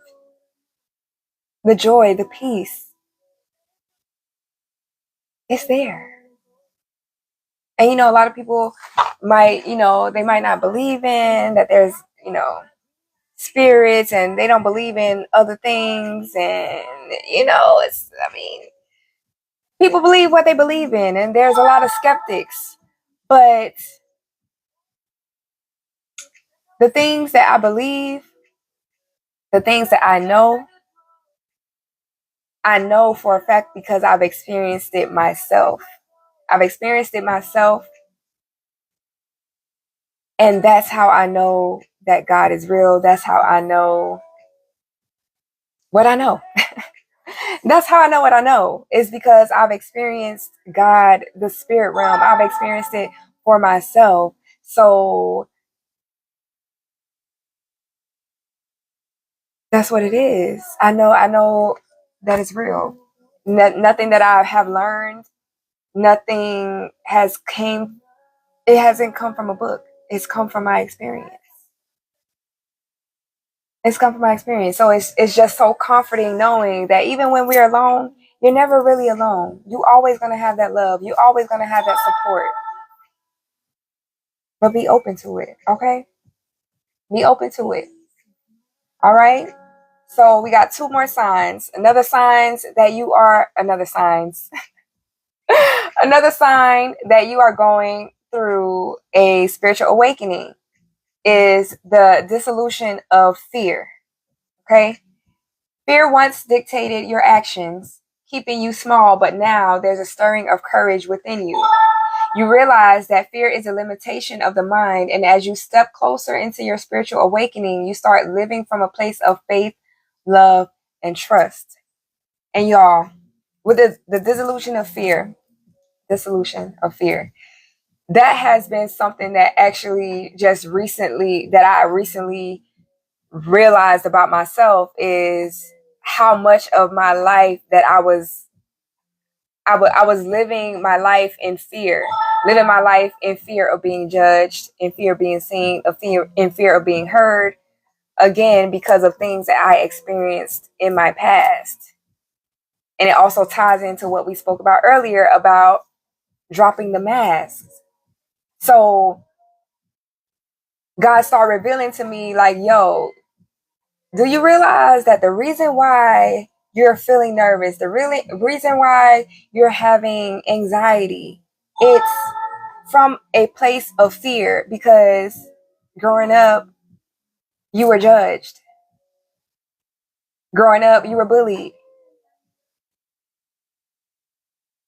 the joy, the peace. It's there. And a lot of people might, they might not believe in that there's, spirits, and they don't believe in other things. And, people believe what they believe in, and there's a lot of skeptics. But the things that I believe, the things that I know for a fact because I've experienced it myself. I've experienced it myself. And that's how I know that God is real. That's how I know what I know. That's how I know what I know, is because I've experienced God, the spirit realm. I've experienced it for myself. So that's what it is. I know that it's real. Nothing that I have learned, nothing it hasn't come from a book. It's come from my experience. It's come from my experience. So it's just so comforting knowing that even when we're alone, you're never really alone. You always gonna have that love. You always gonna have that support. But be open to it, okay? Be open to it. All right? So we got two more signs. Another sign that you are going through a spiritual awakening is the dissolution of fear. Okay? Fear once dictated your actions, keeping you small, but now there's a stirring of courage within you. You realize that fear is a limitation of the mind, and as you step closer into your spiritual awakening, you start living from a place of faith, love, and trust. And y'all, with the dissolution of fear, that has been something that actually that I recently realized about myself, is how much of my life that I was living my life in fear, living my life in fear of being judged, in fear of being seen, in fear of being heard, again, because of things that I experienced in my past. And it also ties into what we spoke about earlier about dropping the masks. So God started revealing to me, like, yo, do you realize that the reason why you're feeling nervous, the reason why you're having anxiety, it's from a place of fear, because growing up, you were judged. Growing up, you were bullied.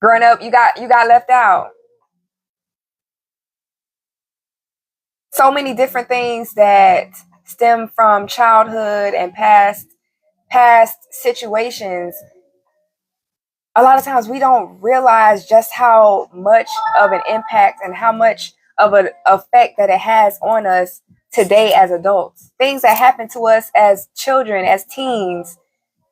Growing up, you got left out. So many different things that stem from childhood and past situations. A lot of times we don't realize just how much of an impact and how much of an effect that it has on us today as adults. Things that happen to us as children, as teens,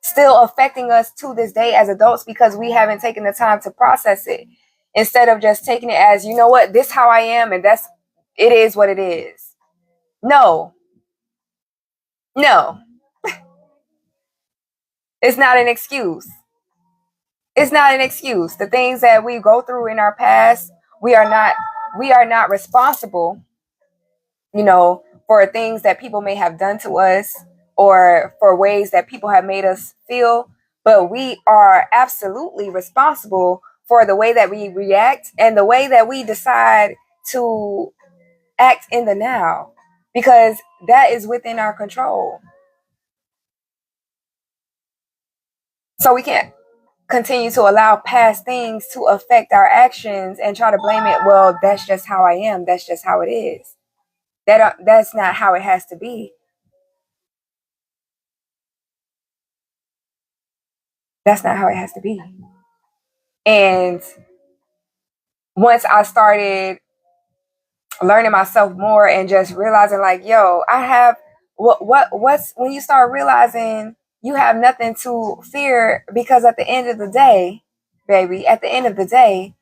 still affecting us to this day as adults, because we haven't taken the time to process it. instead of just taking it as, you know what, this how I am, and it is what it is. No, it's not an excuse. It's not an excuse. The things that we go through in our past, we are not responsible, for things that people may have done to us or for ways that people have made us feel, but we are absolutely responsible for the way that we react and the way that we decide to act in the now, because that is within our control. So we can't continue to allow past things to affect our actions and try to blame it. Well, that's just how I am. That's just how it is. That's not how it has to be. That's not how it has to be. And once I started learning myself more and just realizing, like, yo, I have what's when you start realizing you have nothing to fear, because at the end of the day, baby, at the end of the day,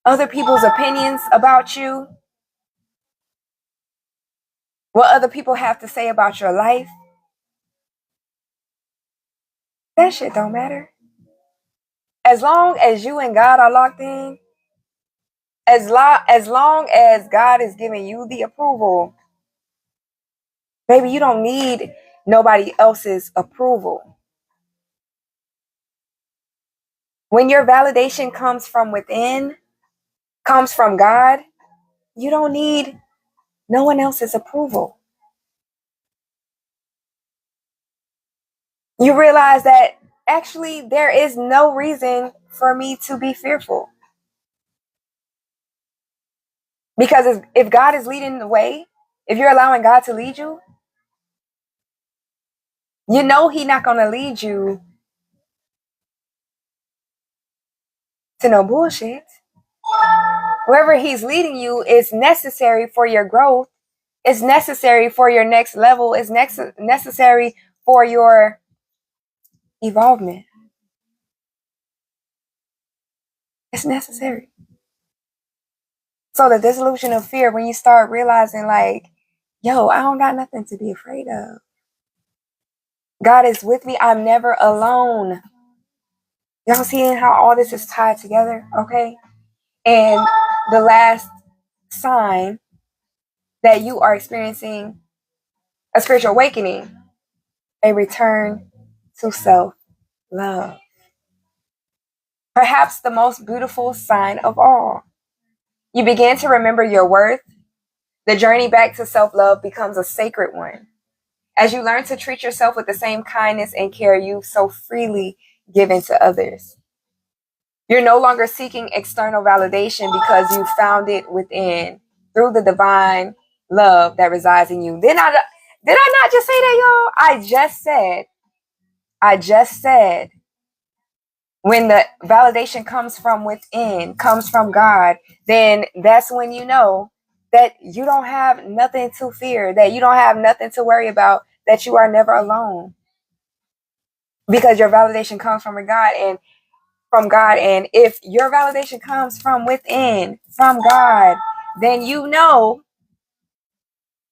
other people's opinions about you, what other people have to say about your life, that shit don't matter. As long as you and God are locked in, as long as God is giving you the approval, baby, you don't need nobody else's approval. When your validation comes from within, comes from God, you don't need no one else's approval. You realize that actually there is no reason for me to be fearful. Because if God is leading the way, if you're allowing God to lead you, you know He's not going to lead you to no bullshit. Wherever He's leading you is necessary for your growth. It's necessary for your next level. It's necessary for your evolvement. It's necessary. So the dissolution of fear, when you start realizing, like, yo, I don't got nothing to be afraid of. God is with me. I'm never alone. Y'all seeing how all this is tied together? Okay. And the last sign that you are experiencing a spiritual awakening, a return to self-love. Perhaps the most beautiful sign of all. You begin to remember your worth. The journey back to self-love becomes a sacred one, as you learn to treat yourself with the same kindness and care you've so freely given to others. You're no longer seeking external validation because you found it within, through the divine love that resides in you. Did I not just say that, y'all? I just said, when the validation comes from within, comes from God, then that's when you know that you don't have nothing to fear, that you don't have nothing to worry about, that you are never alone. Because your validation comes from God, and if your validation comes from within, from God, then you know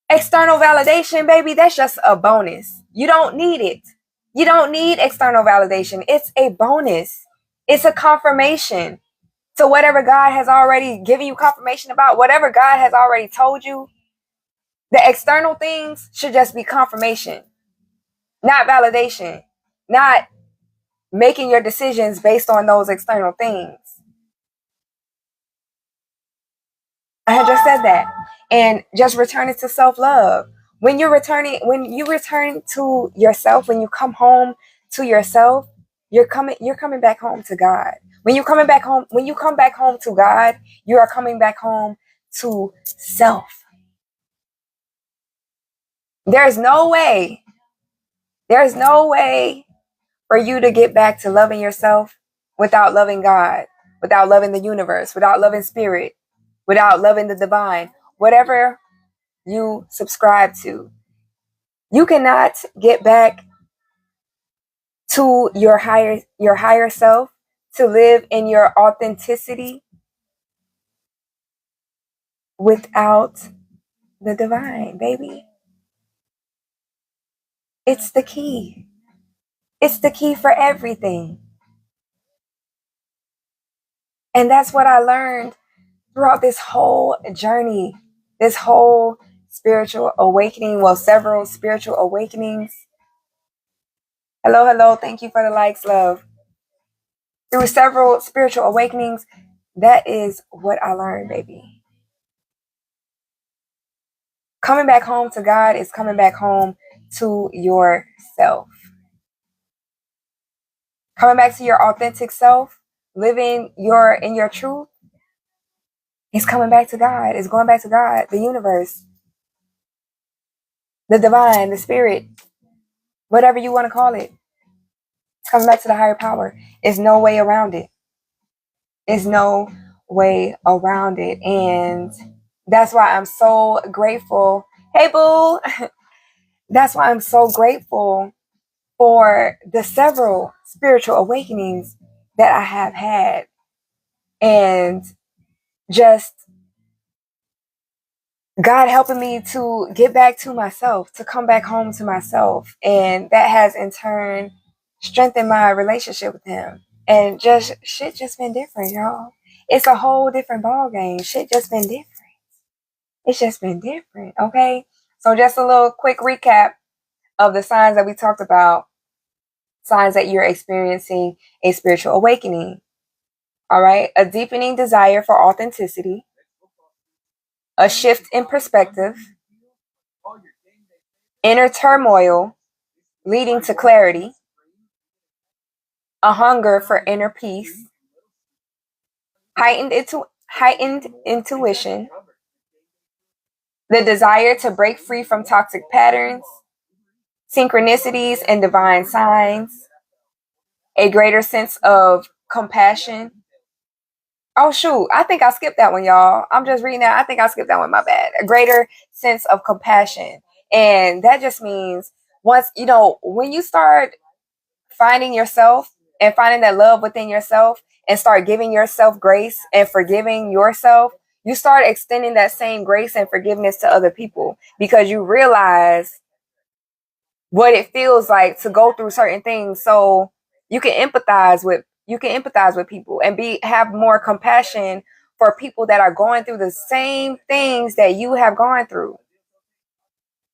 external validation, baby, that's just a bonus. You don't need it. You don't need external validation. It's a bonus. It's a confirmation to whatever God has already given you confirmation about, whatever God has already told you. The external things should just be confirmation, not validation, not making your decisions based on those external things. I had just said that. And just returning to self-love. When you return to yourself, when you come home to yourself, you're coming back home to God. When you come back home to God, you are coming back home to self. There's no way for you to get back to loving yourself without loving God, without loving the universe, without loving spirit, without loving the divine, whatever you subscribe to. You cannot get back to your higher self, to live in your authenticity without the divine, baby. It's the key. It's the key for everything. And that's what I learned throughout this whole journey, this whole spiritual awakening. Well, several spiritual awakenings. Hello, hello. Thank you for the likes, love. Through several spiritual awakenings, that is what I learned, baby. Coming back home to God is coming back home to yourself. Coming back to your authentic self, living in your truth, is coming back to God. It's going back to God, the universe, the divine, the spirit, whatever you want to call it. It's coming back to the higher power. There's no way around it. There's no way around it. And that's why I'm so grateful. Hey, boo. That's why I'm so grateful for the several spiritual awakenings that I have had. And just God helping me to get back to myself, to come back home to myself. And that has in turn strengthened my relationship with Him. And just shit just been different, y'all. It's a whole different ball game. Shit just been different. It's just been different, okay? So just a little quick recap of the signs that we talked about. Signs that you're experiencing a spiritual awakening. All right? A deepening desire for authenticity. A shift in perspective. Inner turmoil leading to clarity. A hunger for inner peace. Heightened intuition. The desire to break free from toxic patterns. Synchronicities and divine signs. A greater sense of compassion. Oh, shoot. I think I skipped that one, y'all. I'm just reading that. I think I skipped that one. My bad. A greater sense of compassion. And that just means once, when you start finding yourself and finding that love within yourself and start giving yourself grace and forgiving yourself, you start extending that same grace and forgiveness to other people because you realize what it feels like to go through certain things. So you can empathize with people and have more compassion for people that are going through the same things that you have gone through.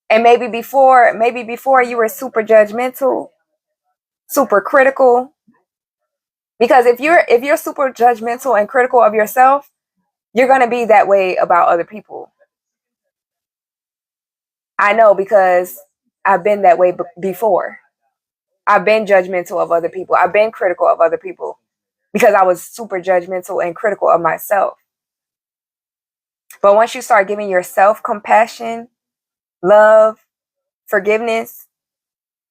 And maybe before you were super judgmental, super critical. Because if you're super judgmental and critical of yourself, you're going to be that way about other people. I know because I've been that way before. I've been judgmental of other people. I've been critical of other people because I was super judgmental and critical of myself. But once you start giving yourself compassion, love, forgiveness,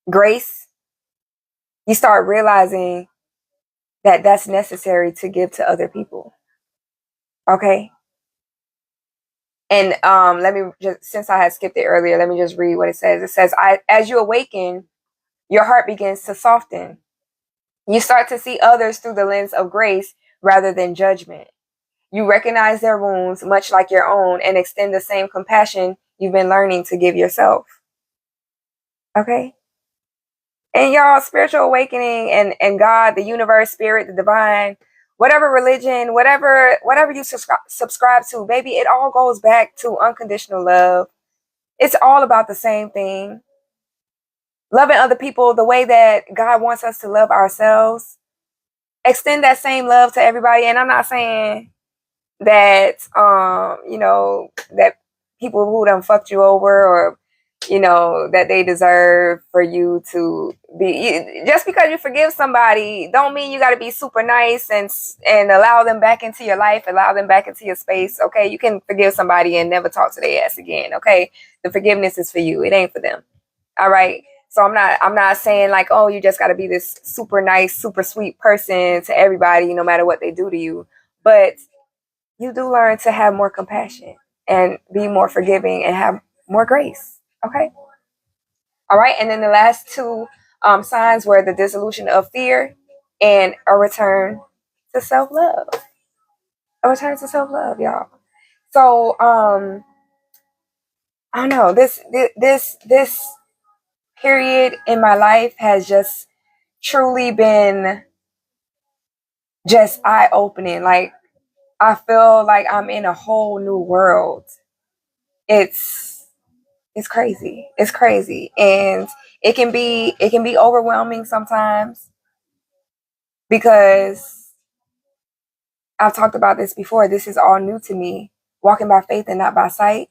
grace, you start realizing that that's necessary to give to other people. Okay? And let me just, since I had skipped it earlier, let me just read what it says. It says, as you awaken, your heart begins to soften. You start to see others through the lens of grace rather than judgment. You recognize their wounds much like your own and extend the same compassion you've been learning to give yourself. Okay? And y'all, spiritual awakening and God, the universe, spirit, the divine, whatever religion, whatever you subscribe to, baby, it all goes back to unconditional love. It's all about the same thing. Loving other people the way that God wants us to love ourselves. Extend that same love to everybody. And I'm not saying that that people who done fucked you over or that they deserve for you to be, just because you forgive somebody don't mean you got to be super nice and allow them back into your life, allow them back into your space. Okay, you can forgive somebody and never talk to their ass again. Okay, the forgiveness is for you, it ain't for them. All right. So I'm not saying like, oh, you just got to be this super nice, super sweet person to everybody no matter what they do to you, but you do learn to have more compassion and be more forgiving and have more grace. Okay. All right. And then the last two signs were the dissolution of fear and a return to self-love. A return to self-love, y'all. So I don't know, this period in my life has just truly been just eye-opening. Like, I feel like I'm in a whole new world. It's crazy. It's crazy. And it can be overwhelming sometimes, because I've talked about this before. This is all new to me. Walking by faith and not by sight.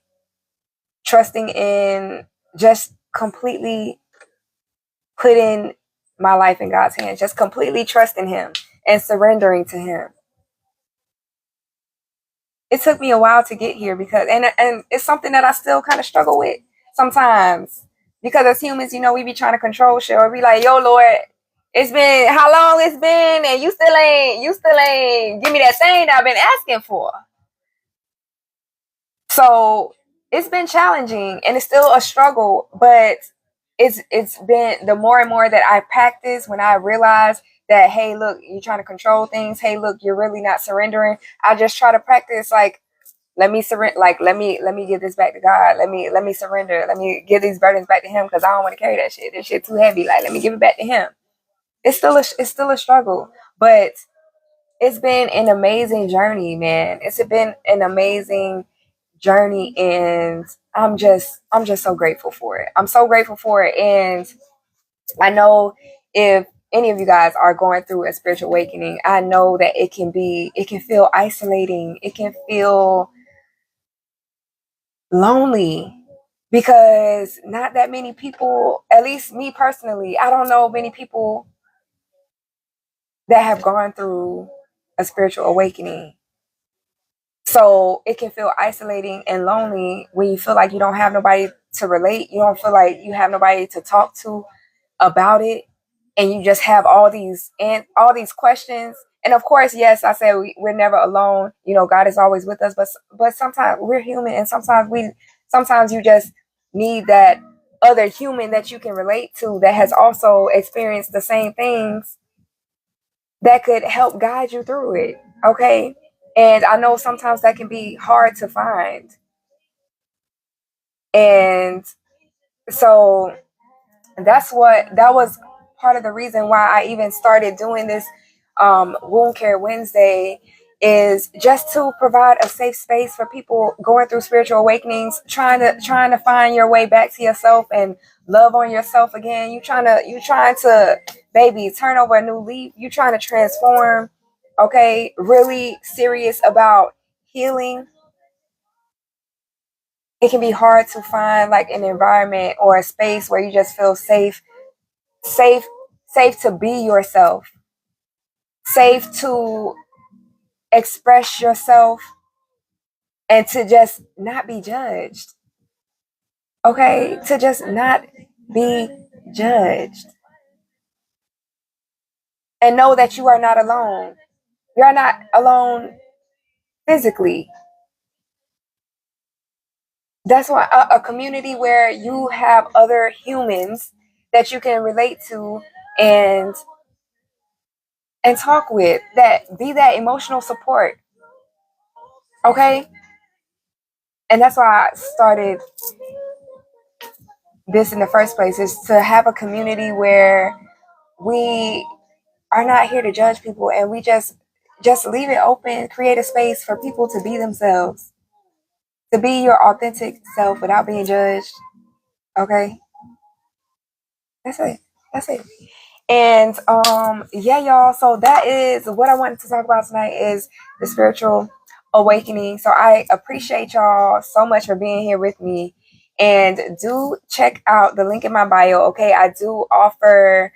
Trusting in, just completely putting my life in God's hands. Just completely trusting Him and surrendering to Him. It took me a while to get here, because and it's something that I still kind of struggle with sometimes, because as humans, we be trying to control shit, or be like, yo, Lord, it's been how long it's been, and you still ain't give me that thing that I've been asking for. So it's been challenging, and it's still a struggle, but it's been, the more and more that I practice, when I realize that, hey, look, you're trying to control things, hey, look, you're really not surrendering, I just try to practice, like, let me surrender, like, let me give this back to God, let me surrender, let me give these burdens back to Him, because I don't want to carry that shit, this shit too heavy, like, let me give it back to Him. It's still a struggle, but it's been an amazing journey, man. It's been an amazing journey, and I'm just so grateful for it. I'm so grateful for it. And I know, if any of you guys are going through a spiritual awakening, I know that it can feel isolating. It can feel lonely, because not that many people, at least me personally, I don't know many people that have gone through a spiritual awakening. So it can feel isolating and lonely when you feel like you don't have nobody to relate. You don't feel like you have nobody to talk to about it, and you just have all these questions. And of course, yes, I said we're never alone. God is always with us, but sometimes we're human, and sometimes you just need that other human that you can relate to, that has also experienced the same things, that could help guide you through it. Okay. And I know sometimes that can be hard to find. And so that was part of the reason why I even started doing this Wound Care Wednesday, is just to provide a safe space for people going through spiritual awakenings, trying to find your way back to yourself and love on yourself again. You trying to baby turn over a new leaf. You trying to transform. Okay, really serious about healing. It can be hard to find, like, an environment or a space where you just feel safe safe to be yourself, safe to express yourself, and to just not be judged. Okay, to just not be judged, and know that you are not alone. You're not alone physically. That's why a community where you have other humans that you can relate to, and talk with, that be that emotional support. Okay. And that's why I started this in the first place, is to have a community where we are not here to judge people, and we just leave it open, create a space for people to be themselves, to be your authentic self without being judged. Okay. That's it. That's it. And yeah, y'all. So that is what I wanted to talk about tonight, is the spiritual awakening. So I appreciate y'all so much for being here with me. And do check out the link in my bio. Okay. I do offer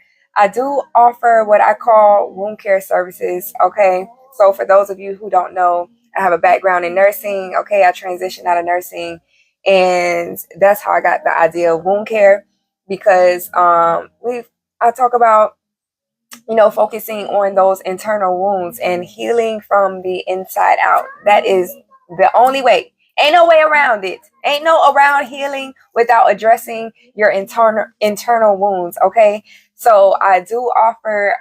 what I call wound care services. Okay. So for those of you who don't know, I have a background in nursing. Okay. I transitioned out of nursing, and that's how I got the idea of wound care, because I talk about, focusing on those internal wounds and healing from the inside out. That is the only way. Ain't no way around it. Ain't no around healing without addressing your internal wounds. Okay. So I do offer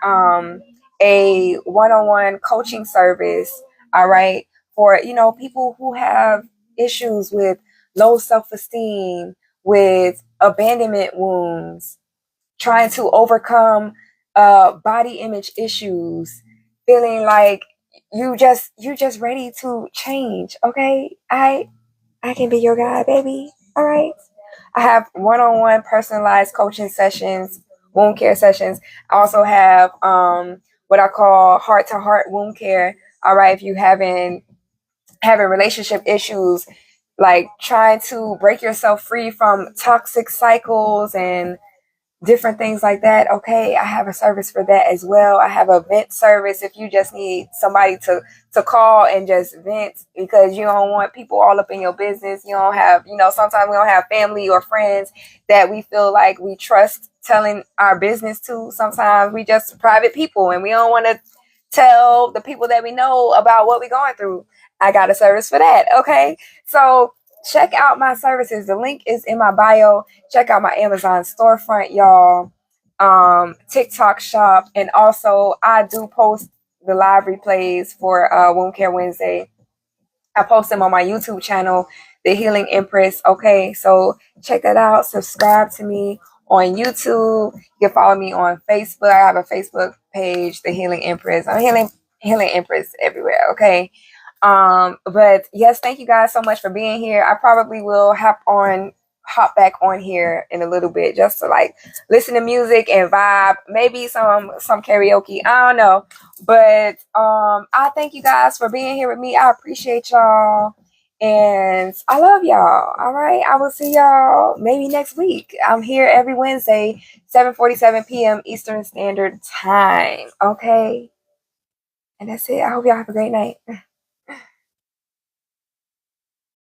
a one-on-one coaching service, all right, for, people who have issues with low self-esteem, with abandonment wounds, trying to overcome body image issues, feeling like you just ready to change. Okay, I can be your guy, baby. All right. I have one-on-one personalized coaching sessions, wound care sessions. I also have what I call heart-to-heart wound care. All right, if you having relationship issues, like trying to break yourself free from toxic cycles and different things like that. Okay, I have a service for that as well. I have a vent service if you just need somebody to call and just vent because you don't want people all up in your business. You don't have, sometimes we don't have family or friends that we feel like we trust telling our business to. Sometimes we just private people and we don't want to tell the people that we know about what we're going through. I got a service for that. Okay, so check out my services. The link is in my bio. Check out my Amazon storefront, y'all. TikTok shop, and also I do post the live replays for Wound Care Wednesday. I post them on my YouTube channel, The Healing Empress. Okay, so check that out. Subscribe to me on YouTube. You can follow me on Facebook. I have a Facebook page, The Healing Empress. I'm Healing Empress everywhere. Okay. But yes, thank you guys so much for being here. I probably will hop back on here in a little bit just to like listen to music and vibe, maybe some karaoke. I don't know. But I thank you guys for being here with me. I appreciate y'all. And I love y'all. All right. I will see y'all maybe next week. I'm here every Wednesday, 7:47 p.m. Eastern Standard Time. Okay. And that's it. I hope y'all have a great night.